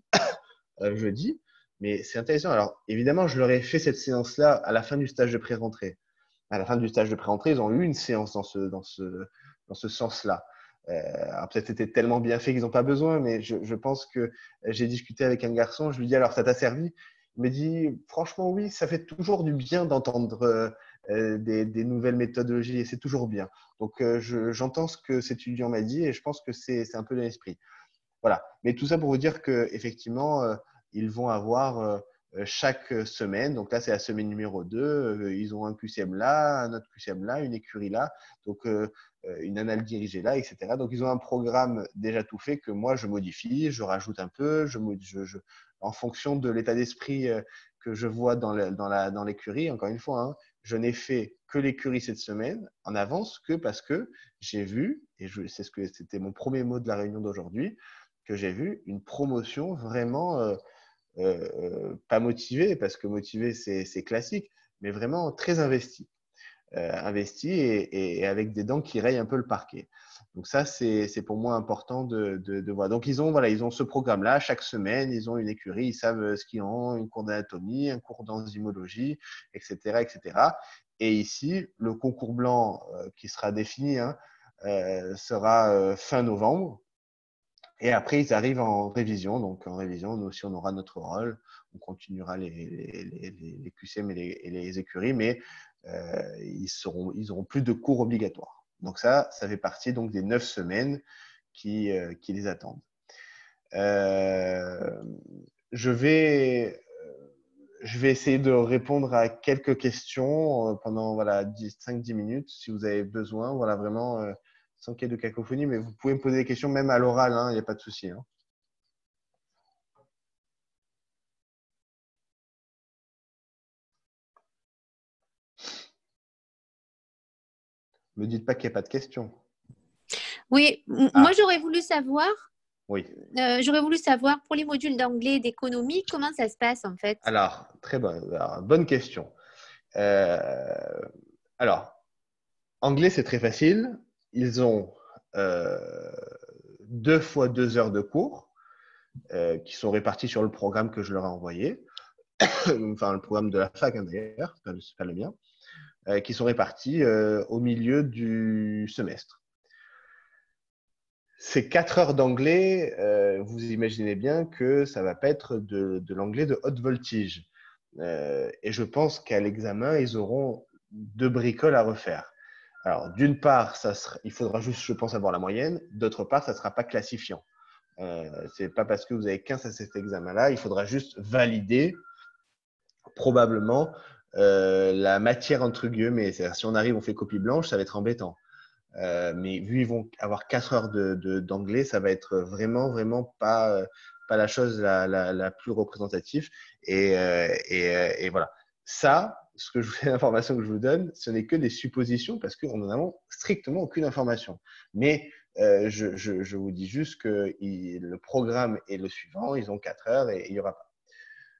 jeudi. Mais c'est intéressant. Alors, évidemment, je leur ai fait cette séance-là à la fin du stage de pré-rentrée. À la fin du stage de pré-rentrée, ils ont eu une séance dans ce sens-là. Alors peut-être c'était tellement bien fait qu'ils n'ont pas besoin, mais je pense que j'ai discuté avec un garçon, je lui dis alors ça t'a servi? Il me dit franchement oui, ça fait toujours du bien d'entendre des nouvelles méthodologies et c'est toujours bien. Donc j'entends ce que cet étudiant m'a dit et je pense que c'est un peu dans l'esprit. Voilà. Mais tout ça pour vous dire qu'effectivement, ils vont avoir chaque semaine, donc là c'est la semaine numéro 2, ils ont un QCM là, un autre QCM là, une écurie là, donc une annale dirigée là, etc. Donc ils ont un programme déjà tout fait que moi je modifie, je rajoute un peu, en fonction de l'état d'esprit que je vois dans l'écurie, encore une fois, hein, je n'ai fait que l'écurie cette semaine en avance que parce que j'ai vu, et c'est ce que c'était mon premier mot de la réunion d'aujourd'hui, que j'ai vu une promotion vraiment pas motivée, parce que motivée, c'est classique, mais vraiment très investie. Investie et avec des dents qui rayent un peu le parquet. Donc ça, c'est pour moi important de voir. Donc ils ont ce programme-là. Chaque semaine, ils ont une écurie, ils savent ce qu'ils ont, un cours d'anatomie, un cours d'enzymologie, etc., etc. Et ici, le concours blanc qui sera défini sera fin novembre. Et après, ils arrivent en révision. Donc, en révision, nous aussi, on aura notre rôle. On continuera les QCM et les écuries, mais ils auront plus de cours obligatoires. Donc, ça fait partie donc, des 9 semaines qui les attendent. Je vais essayer de répondre à quelques questions pendant 5-10 minutes si vous avez besoin. Voilà, vraiment sans qu'il y ait de cacophonie, mais vous pouvez me poser des questions même à l'oral, il n'y a pas de souci. Hein. Ne me dites pas qu'il n'y a pas de questions. Oui, moi Oui. j'aurais voulu savoir pour les modules d'anglais et d'économie, comment ça se passe en fait? Alors, très bonne question. Alors, anglais, c'est très facile. Ils ont 2 fois 2 heures de cours qui sont répartis sur le programme que je leur ai envoyé. enfin le programme de la fac d'ailleurs, c'est pas le mien, qui sont répartis au milieu du semestre. Ces 4 heures d'anglais, vous imaginez bien que ça ne va pas être de l'anglais de haute voltige. Et je pense qu'à l'examen, ils auront 2 bricoles à refaire. Alors, d'une part, il faudra juste, je pense, avoir la moyenne. D'autre part, ça ne sera pas classifiant. Ce n'est pas parce que vous avez 15 à cet examen-là, il faudra juste valider probablement la matière entre guillemets. C'est-à-dire, si on arrive, on fait copie blanche, ça va être embêtant. Mais vu qu'ils vont avoir 4 heures d'anglais, ça va être vraiment pas la chose la plus représentative. Et voilà. Ça, l'information que je vous donne, ce n'est que des suppositions parce qu'on n'en a strictement aucune information. Mais je vous dis juste que le programme est le suivant, ils ont 4 heures et il n'y aura pas.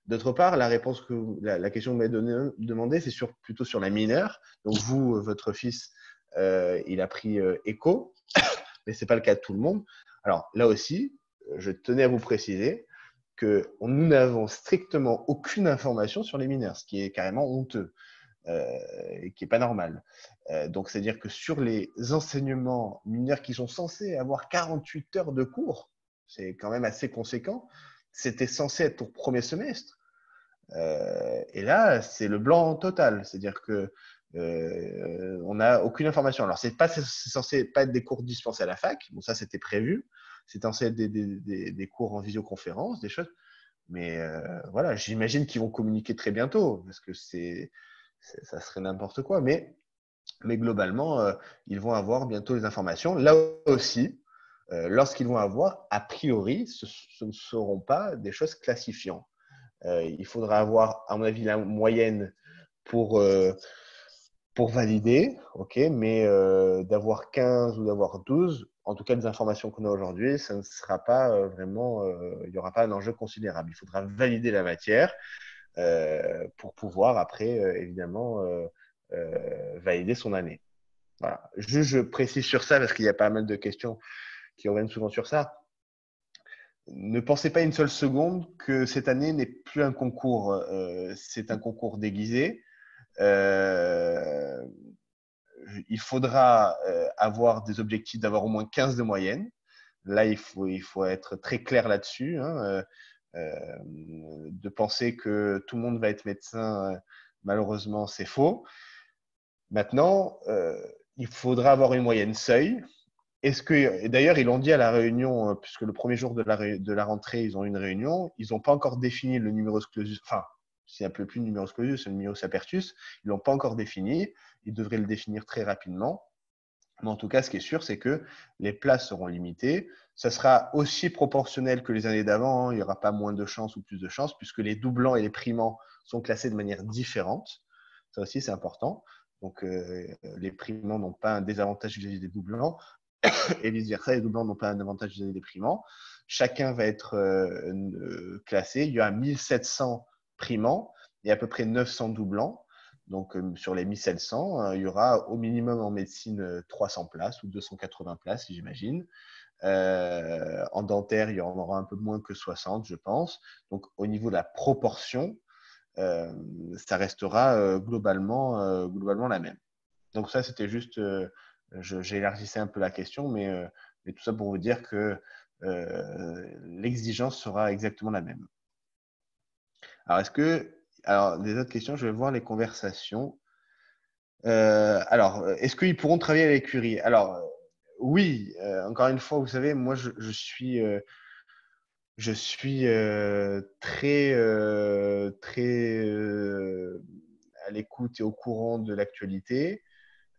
D'autre part, la question que vous m'avez demandé, c'est plutôt sur la mineure. Donc vous, votre fils, il a pris éco, mais ce n'est pas le cas de tout le monde. Alors là aussi, je tenais à vous préciser que nous n'avons strictement aucune information sur les mineurs, ce qui est carrément honteux et qui n'est pas normal. Donc, c'est-à-dire que sur les enseignements mineurs qui sont censés avoir 48 heures de cours, c'est quand même assez conséquent, c'était censé être pour premier semestre. Et là, c'est le blanc total. C'est-à-dire que on n'a aucune information. Alors, c'est censé pas être des cours dispensés à la fac. Bon, ça, c'était prévu. C'est censé être des cours en visioconférence, des choses. Mais voilà, j'imagine qu'ils vont communiquer très bientôt parce que ça serait n'importe quoi. Mais globalement, ils vont avoir bientôt les informations. Là aussi, lorsqu'ils vont avoir, a priori, ce ne seront pas des choses classifiantes. Il faudra avoir, à mon avis, la moyenne pour valider, ok, mais d'avoir 15 ou d'avoir 12, en tout cas les informations qu'on a aujourd'hui, ça ne sera pas vraiment, il n'y aura pas un enjeu considérable. Il faudra valider la matière pour pouvoir après, évidemment, valider son année. Voilà. Je précise sur ça parce qu'il y a pas mal de questions qui reviennent souvent sur ça. Ne pensez pas une seule seconde que cette année n'est plus un concours, c'est un concours déguisé. Il faudra avoir des objectifs d'avoir au moins 15 de moyenne. Là, il faut être très clair là-dessus. Hein. De penser que tout le monde va être médecin, malheureusement, c'est faux. Maintenant, il faudra avoir une moyenne seuil. Et d'ailleurs, ils l'ont dit à la réunion, puisque le premier jour de la rentrée, ils ont eu une réunion, ils n'ont pas encore défini le numerus clausus, enfin, c'est un peu plus le numerus clausus, c'est le numerus apertus, ils ne l'ont pas encore défini, ils devraient le définir très rapidement. Mais en tout cas, ce qui est sûr, c'est que les places seront limitées. Ça sera aussi proportionnel que les années d'avant, hein. Il n'y aura pas moins de chances ou plus de chances, puisque les doublants et les primants sont classés de manière différente. Ça aussi, c'est important. Donc, les primants n'ont pas un désavantage vis-à-vis des doublants et vice-versa, les doublants n'ont pas un avantage vis-à-vis des primants. Chacun va être classé. Il y a 1700 primants et à peu près 900 doublants. Donc, sur les 1700, il y aura au minimum en médecine 300 places ou 280 places, j'imagine. En dentaire, il y en aura un peu moins que 60, je pense. Donc, au niveau de la proportion, ça restera globalement la même. Donc, ça, c'était juste, j'élargissais un peu la question, mais tout ça pour vous dire que l'exigence sera exactement la même. Alors, des autres questions, je vais voir les conversations. Alors, est-ce qu'ils pourront travailler à l'écurie? Alors, oui, encore une fois, vous savez, moi, je suis très à l'écoute et au courant de l'actualité.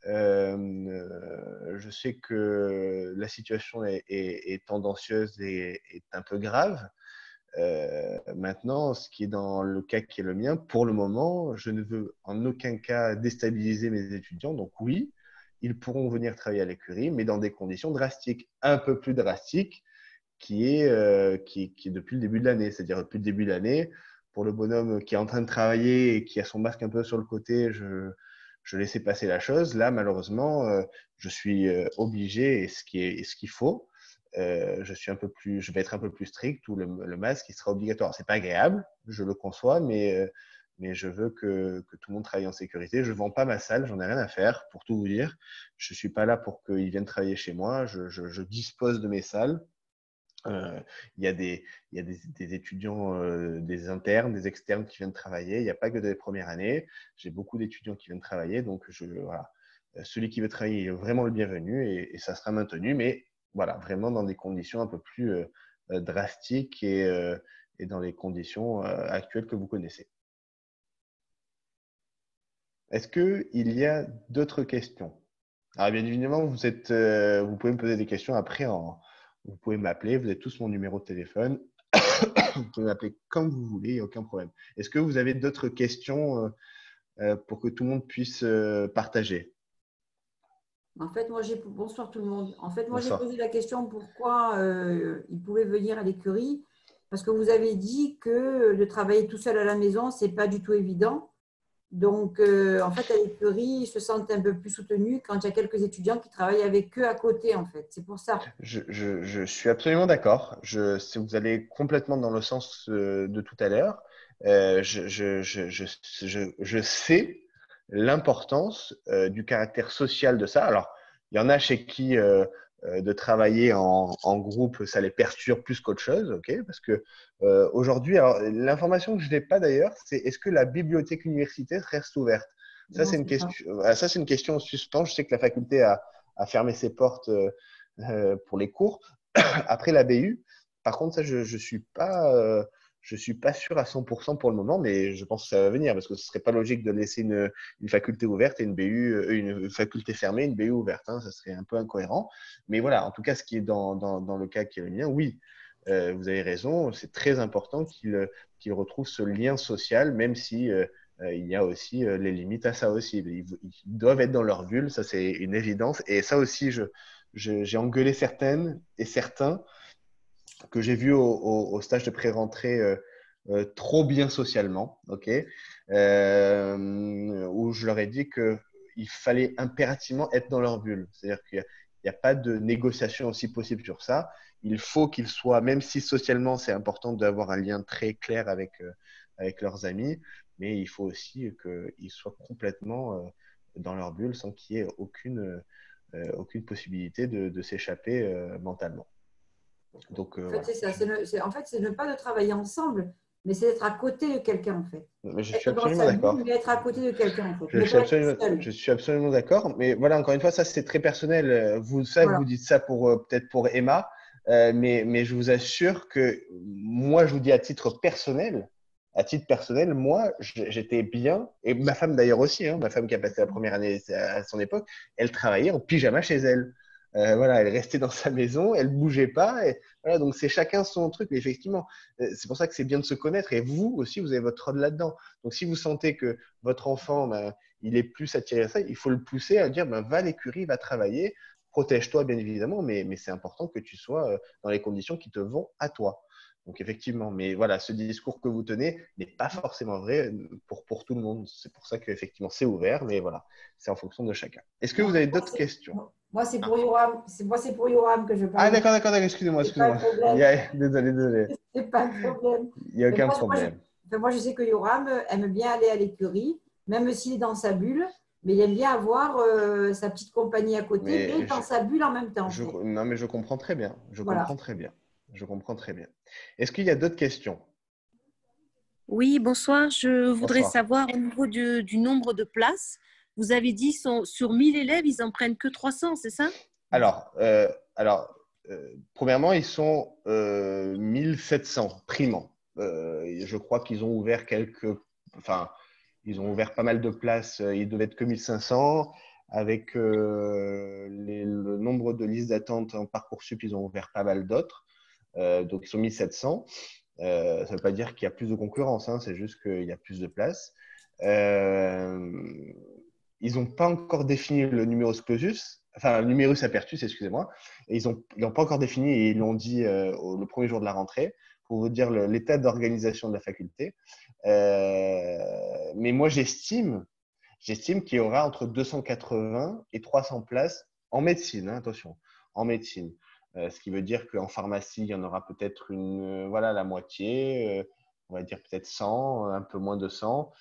Je sais que la situation est tendancieuse et est un peu grave. Maintenant, ce qui est dans le cas qui est le mien, pour le moment, je ne veux en aucun cas déstabiliser mes étudiants. Donc oui, ils pourront venir travailler à l'écurie, mais dans des conditions drastiques, un peu plus drastiques, qui est depuis le début de l'année. C'est-à-dire depuis le début de l'année, pour le bonhomme qui est en train de travailler et qui a son masque un peu sur le côté, je laissais passer la chose. Là, malheureusement, je suis obligé, et ce qu'il faut, je vais être un peu plus strict, où le masque il sera obligatoire. C'est pas agréable, je le conçois, mais je veux que tout le monde travaille en sécurité. Je ne vends pas ma salle, j'en ai rien à faire, pour tout vous dire. Je ne suis pas là pour qu'ils viennent travailler chez moi. Je dispose de mes salles. Euh, il y a des étudiants, des internes, des externes qui viennent travailler. Il n'y a pas que des premières années. J'ai beaucoup d'étudiants qui viennent travailler. Donc, voilà. Celui qui veut travailler est vraiment le bienvenu et ça sera maintenu. Mais voilà, vraiment dans des conditions un peu plus drastiques et dans les conditions actuelles que vous connaissez. Est-ce qu'il y a d'autres questions? Alors, bien évidemment, vous pouvez me poser des questions après. Vous pouvez m'appeler. Vous avez tous mon numéro de téléphone. Vous pouvez m'appeler comme vous voulez, il n'y a aucun problème. Est-ce que vous avez d'autres questions pour que tout le monde puisse partager? En fait, bonsoir tout le monde. En fait, moi, j'ai Bonsoir. posé la question pourquoi ils pouvaient venir à l'écurie. Parce que vous avez dit que de travailler tout seul à la maison, c'est pas du tout évident. Donc, en fait, à l'écurie, ils se sentent un peu plus soutenus quand il y a quelques étudiants qui travaillent avec eux à côté, en fait. C'est pour ça. Je suis absolument d'accord. Si vous allez complètement dans le sens de tout à l'heure, je sais l'importance du caractère social de ça. Alors, il y en a chez qui de travailler en groupe, ça les perturbe plus qu'autre chose, ok? Parce que aujourd'hui, alors l'information que je n'ai pas d'ailleurs, c'est est-ce que la bibliothèque universitaire reste ouverte? Ça, Non, c'est une c'est ça. question. Ça, c'est une question en suspens. Je sais que la faculté a fermé ses portes pour les cours après la BU. Par contre, ça, je suis pas sûr à 100% pour le moment, mais je pense que ça va venir parce que ce serait pas logique de laisser une faculté ouverte et une BU, une faculté fermée, une BU ouverte. Hein, ça serait un peu incohérent. Mais voilà, en tout cas, ce qui est dans le cas qui est le mien, oui, vous avez raison. C'est très important qu'il retrouve ce lien social, même si il y a aussi les limites à ça aussi. Ils doivent être dans leur bulle, ça c'est une évidence. Et ça aussi, j'ai engueulé certaines et certains que j'ai vus au stage de pré-rentrée trop bien socialement, ok, où je leur ai dit qu'il fallait impérativement être dans leur bulle. C'est-à-dire qu'il n'y a pas de négociation aussi possible sur ça. Il faut qu'ils soient, même si socialement c'est important d'avoir un lien très clair avec leurs amis, mais il faut aussi qu'ils soient complètement dans leur bulle sans qu'il y ait aucune possibilité de s'échapper mentalement. Donc, En fait, voilà. c'est ça. En fait, c'est ne pas de travailler ensemble, mais c'est d'être à côté de quelqu'un, en fait. Mais je suis Être dans absolument sa bulle, d'accord. mais être à côté de quelqu'un, en fait. Ne pas être seul. Je suis absolument d'accord. Mais voilà, encore une fois, ça, c'est très personnel. Vous Voilà. dites ça peut-être pour Emma, mais je vous assure que moi, je vous dis à titre personnel, moi, j'étais bien, et ma femme d'ailleurs aussi, hein, ma femme qui a passé la première année à son époque, elle travaillait en pyjama chez elle. Voilà, elle restait dans sa maison, elle bougeait pas. Et, voilà, donc c'est chacun son truc. Mais effectivement, c'est pour ça que c'est bien de se connaître. Et vous aussi, vous avez votre rôle là-dedans. Donc si vous sentez que votre enfant, ben, il est plus attiré à ça, il faut le pousser à dire, ben, va à l'écurie, va travailler, protège-toi bien évidemment, mais c'est important que tu sois dans les conditions qui te vont à toi. Donc effectivement, mais voilà, ce discours que vous tenez n'est pas forcément vrai pour tout le monde. C'est pour ça qu'effectivement, c'est ouvert, mais voilà, c'est en fonction de chacun. Est-ce que Non, vous avez d'autres questions? moi, c'est Ah, pour Yoram. C'est pour Yoram que je ah, parle. d'accord, excusez-moi, C'est pas un excusez-moi. problème. Désolé. C'est pas un problème. Il n'y a Mais aucun moi, problème. moi, je sais que Yoram aime bien aller à l'écurie, même s'il est dans sa bulle, mais il aime bien avoir sa petite compagnie à côté, mais Mais dans sa bulle en même temps, en fait. non, mais je comprends très bien. Je Voilà. comprends très bien. Je comprends très bien. Est-ce qu'il y a d'autres questions? Oui, bonsoir. Je voudrais Bonsoir. savoir au niveau du nombre de places. Vous avez dit sur 1000 élèves, ils en prennent que 300, c'est ça? Alors, premièrement, ils sont 1700 primants. Je crois qu'ils ont ouvert enfin, ils ont ouvert pas mal de places. Ils devaient être que 1500. Avec le nombre de listes d'attente en Parcoursup, ils ont ouvert pas mal d'autres. Donc, ils sont 1700. Ça ne veut pas dire qu'il y a plus de concurrence, hein, c'est juste qu'il y a plus de places. Ils n'ont pas encore défini le numerus clausus, enfin le numerus apertus, excusez-moi. Et ils l'ont pas encore défini et ils l'ont dit le premier jour de la rentrée pour vous dire l'état d'organisation de la faculté. Mais moi, j'estime qu'il y aura entre 280 et 300 places en médecine, hein, attention, en médecine. Ce qui veut dire qu'en pharmacie, il y en aura peut-être voilà, la moitié. on va dire peut-être 100, un peu moins de 100.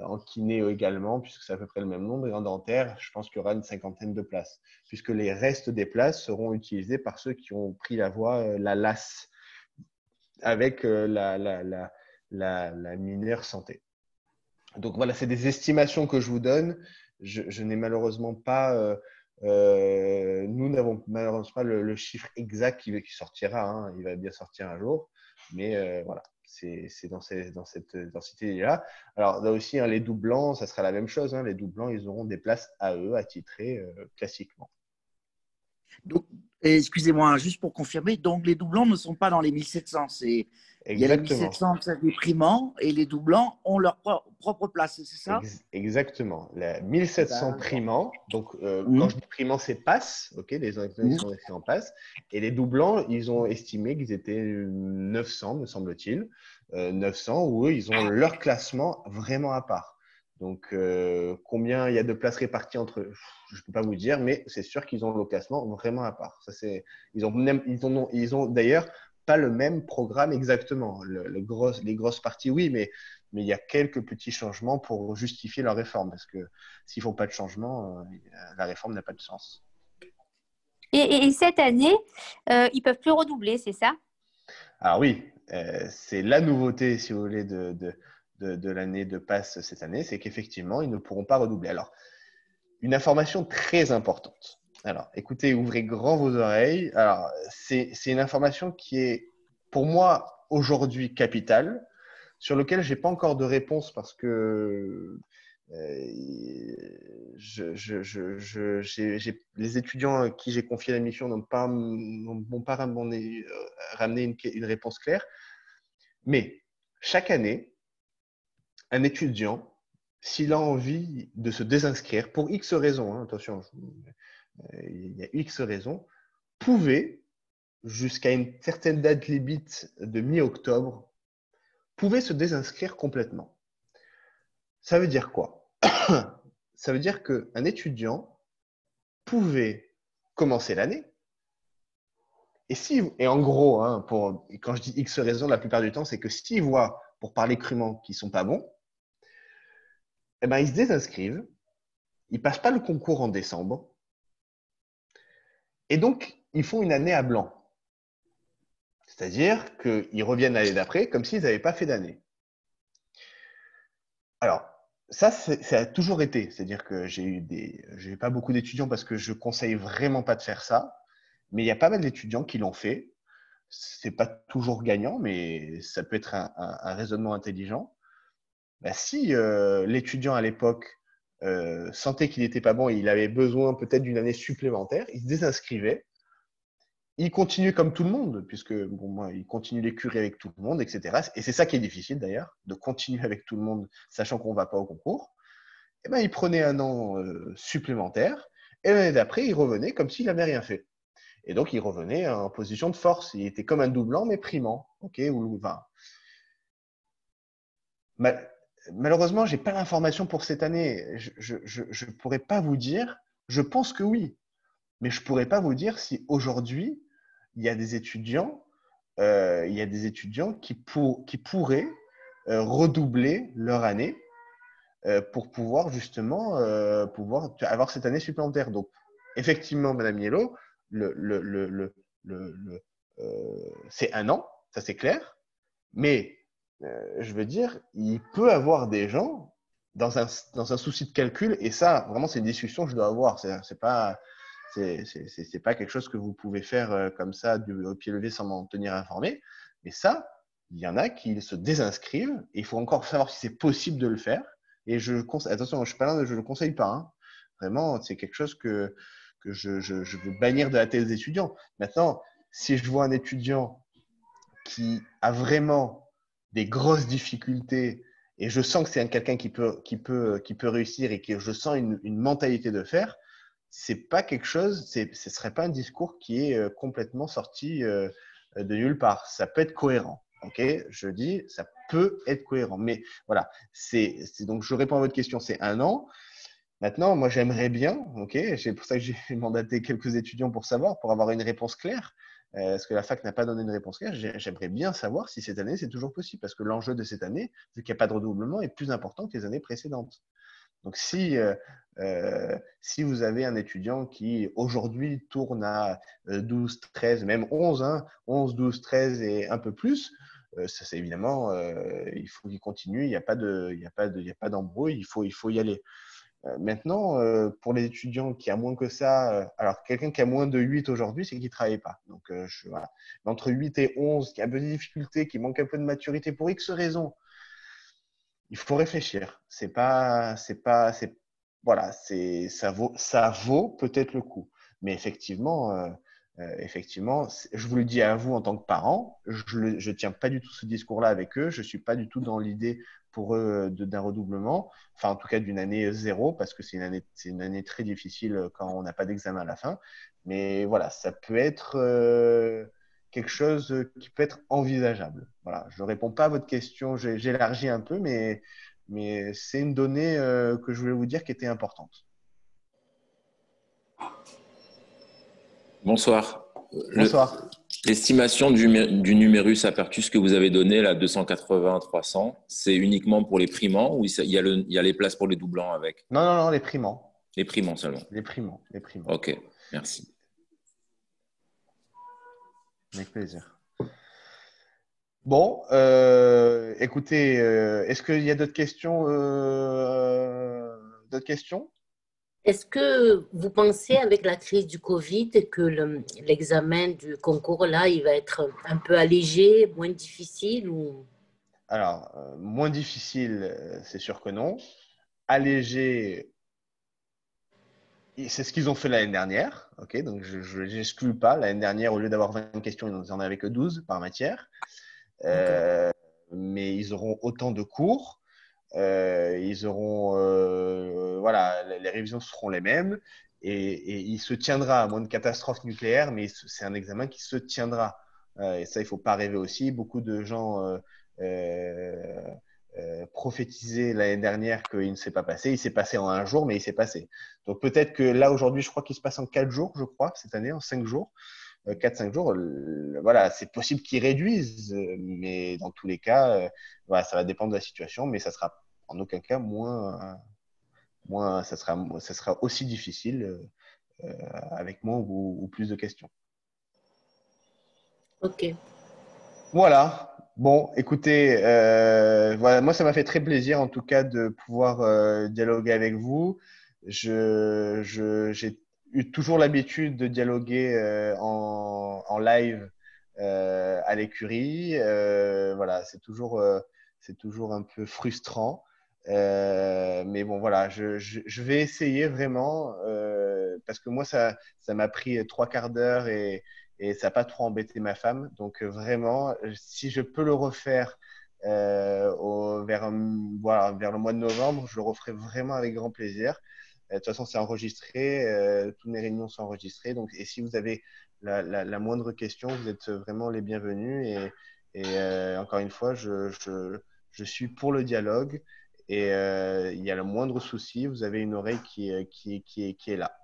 En kiné également, puisque c'est à peu près le même nombre. Et en dentaire, je pense qu'il y aura une cinquantaine de places, puisque les restes des places seront utilisés par ceux qui ont pris la voie, la LAS, avec la mineure santé. Donc voilà, c'est des estimations que je vous donne. Je n'ai malheureusement pas, nous n'avons malheureusement pas le chiffre exact qui sortira. Hein. Il va bien sortir un jour, mais voilà, c'est dans cette densité-là. Alors là aussi, hein, les doublants, ça sera la même chose. Hein. Les doublants, ils auront des places à eux, attitrées classiquement. Donc, excusez-moi, juste pour confirmer, donc les doublants ne sont pas dans les 1700. Il y a les Exactement. 1700, c'est des primants, et les doublants ont leur propre place, c'est ça? Exactement. Les 1700 primants, donc quand je dis primants, c'est passes, ok, les ils sont restés en passe. Et les doublants, ils ont estimé qu'ils étaient 900, me semble-t-il. 900, où eux, ils ont leur classement vraiment à part. Donc, combien il y a de places réparties entre eux, je ne peux pas vous dire, mais c'est sûr qu'ils ont le classement vraiment à part. Ça, ils ont d'ailleurs pas le même programme exactement. Les grosses parties, oui, mais il y a quelques petits changements pour justifier leur réforme. Parce que s'ils ne font pas de changement, la réforme n'a pas de sens. Et cette année, ils ne peuvent plus redoubler, c'est ça? Alors oui, c'est la nouveauté, si vous voulez, de l'année de passe cette année, c'est qu'effectivement, ils ne pourront pas redoubler. Alors, une information très importante. Alors, écoutez, ouvrez grand vos oreilles. Alors, c'est une information qui est, pour moi, aujourd'hui capitale, sur lequel je n'ai pas encore de réponse parce que les étudiants à qui j'ai confié la mission n'ont pas ramené une réponse claire. Mais chaque année, un étudiant, s'il a envie de se désinscrire, pour X raisons, hein, attention, il y a X raisons, pouvait, jusqu'à une certaine date limite de mi-octobre, pouvait se désinscrire complètement. Ça veut dire quoi? Ça veut dire qu'un étudiant pouvait commencer l'année. Et en gros, hein, quand je dis X raisons, la plupart du temps, c'est que s'ils voient, pour parler crûment, qu'ils ne sont pas bons, eh ben, ils se désinscrivent, ils ne passent pas le concours en décembre, et donc, ils font une année à blanc. C'est-à-dire qu'ils reviennent l'année d'après comme s'ils n'avaient pas fait d'année. Alors, ça a toujours été. C'est-à-dire que j'ai pas beaucoup d'étudiants parce que je conseille vraiment pas de faire ça. Mais il y a pas mal d'étudiants qui l'ont fait. C'est pas toujours gagnant, mais ça peut être un raisonnement intelligent. Ben, si l'étudiant à l'époque sentait qu'il n'était pas bon et il avait besoin peut-être d'une année supplémentaire, il se désinscrivait. Il continue comme tout le monde, puisque il continue les curies avec tout le monde, etc. Et c'est ça qui est difficile d'ailleurs, de continuer avec tout le monde, sachant qu'on ne va pas au concours. Et ben, il prenait un an supplémentaire, et l'année d'après, il revenait comme s'il n'avait rien fait. Et donc, il revenait en position de force. Il était comme un doublant, mais primant. Malheureusement, je n'ai pas l'information pour cette année. Je ne pourrais pas vous dire. Je pense que oui. Mais je ne pourrais pas vous dire si aujourd'hui, il y a des étudiants, qui pourraient redoubler leur année pour pouvoir justement pouvoir avoir cette année supplémentaire. Donc, effectivement, Madame Niello, c'est un an, ça c'est clair, mais je veux dire, il peut avoir des gens dans un souci de calcul, et ça, vraiment, c'est une discussion que je dois avoir. C'est pas quelque chose que vous pouvez faire comme ça au pied levé sans m'en tenir informé. Mais ça, il y en a qui se désinscrivent et il faut encore savoir si c'est possible de le faire. Et attention, je ne suis pas là, je ne le conseille pas. Hein. Vraiment, c'est quelque chose que je veux bannir de la tête des étudiants. Maintenant, si je vois un étudiant qui a vraiment des grosses difficultés et je sens que c'est quelqu'un qui peut réussir et que je sens une mentalité de faire, c'est pas quelque chose, ce serait pas un discours qui est complètement sorti de nulle part. Ça peut être cohérent. Ok, je dis, ça peut être cohérent. Mais voilà, donc je réponds à votre question, c'est un an. Maintenant, moi, j'aimerais bien, ok, c'est pour ça que j'ai mandaté quelques étudiants pour savoir, pour avoir une réponse claire. Est-ce que la fac n'a pas donné une réponse claire? J'aimerais bien savoir si cette année, c'est toujours possible, parce que l'enjeu de cette année, vu qu'il n'y a pas de redoublement, est plus important que les années précédentes. Donc, si vous avez un étudiant qui, aujourd'hui, tourne à 12, 13, même 11, 11, 12, 13 et un peu plus, ça, c'est évidemment, il faut qu'il continue, il n'y a pas d'embrouille, il faut y aller. Maintenant, pour les étudiants qui a moins que ça, alors quelqu'un qui a moins de 8 aujourd'hui, c'est qu'il ne travaille pas. Donc, voilà. Mais entre 8 et 11, qui a un peu de difficulté, qui manque un peu de maturité pour X raisons, il faut réfléchir. Voilà, ça vaut peut-être le coup. Mais effectivement, je vous le dis à vous en tant que parent, je tiens pas du tout ce discours-là avec eux. Je suis pas du tout dans l'idée pour eux d'un redoublement. Enfin, en tout cas, d'une année zéro, parce que c'est une année très difficile quand on n'a pas d'examen à la fin. Mais voilà, ça peut être quelque chose qui peut être envisageable. Voilà, je ne réponds pas à votre question, j'élargis un peu, mais c'est une donnée que je voulais vous dire qui était importante. Bonsoir. Bonsoir. L'estimation du numérus apertus que vous avez donné, là, 280, 300, c'est uniquement pour les primants ou il y a les places pour les doublants avec? Non, les primants. Les primants seulement. Les primants. Ok, merci. Avec plaisir. Bon, écoutez, est-ce qu'il y a d'autres questions Est-ce que vous pensez, avec la crise du Covid, que l'examen du concours, là, il va être un peu allégé, moins difficile ou... Alors, moins difficile, c'est sûr que non. Allégé, c'est ce qu'ils ont fait l'année dernière. Okay, donc, je n'exclus pas. L'année dernière, au lieu d'avoir 20 questions, ils n'en avaient que 12 par matière. Mais ils auront autant de cours. Ils auront, voilà, les révisions seront les mêmes et il se tiendra, à moins de catastrophe nucléaire, mais c'est un examen qui se tiendra. Et ça, il ne faut pas rêver aussi. Beaucoup de gens prophétisaient l'année dernière qu'il ne s'est pas passé. Il s'est passé en un jour, mais il s'est passé. Donc peut-être que là, aujourd'hui, je crois qu'il se passe en 4 jours, je crois, cette année, en 5 jours. 4-5 jours, voilà, c'est possible qu'ils réduisent, mais dans tous les cas, voilà, ça va dépendre de la situation, mais ça sera en aucun cas ça sera aussi difficile avec moins ou plus de questions. Ok. Voilà. Bon, écoutez, voilà, moi, ça m'a fait très plaisir en tout cas de pouvoir dialoguer avec vous. J'ai eu toujours l'habitude de dialoguer en live à l'écurie. Voilà, c'est toujours un peu frustrant. Mais bon, voilà, je vais essayer vraiment parce que moi, ça m'a pris 3/4 d'heure et ça n'a pas trop embêté ma femme. Donc, vraiment, si je peux le refaire vers le mois de novembre, je le referai vraiment avec grand plaisir. De toute façon, c'est enregistré. Toutes mes réunions sont enregistrées. Donc, et si vous avez la moindre question, vous êtes vraiment les bienvenus. Et encore une fois, je suis pour le dialogue. Et il y a le moindre souci, vous avez une oreille qui est là.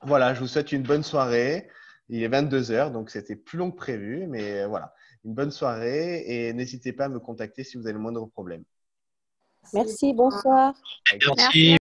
Voilà, je vous souhaite une bonne soirée. Il est 22 h, donc c'était plus long que prévu. Mais voilà, une bonne soirée. Et n'hésitez pas à me contacter si vous avez le moindre problème. Merci, bonsoir. Merci.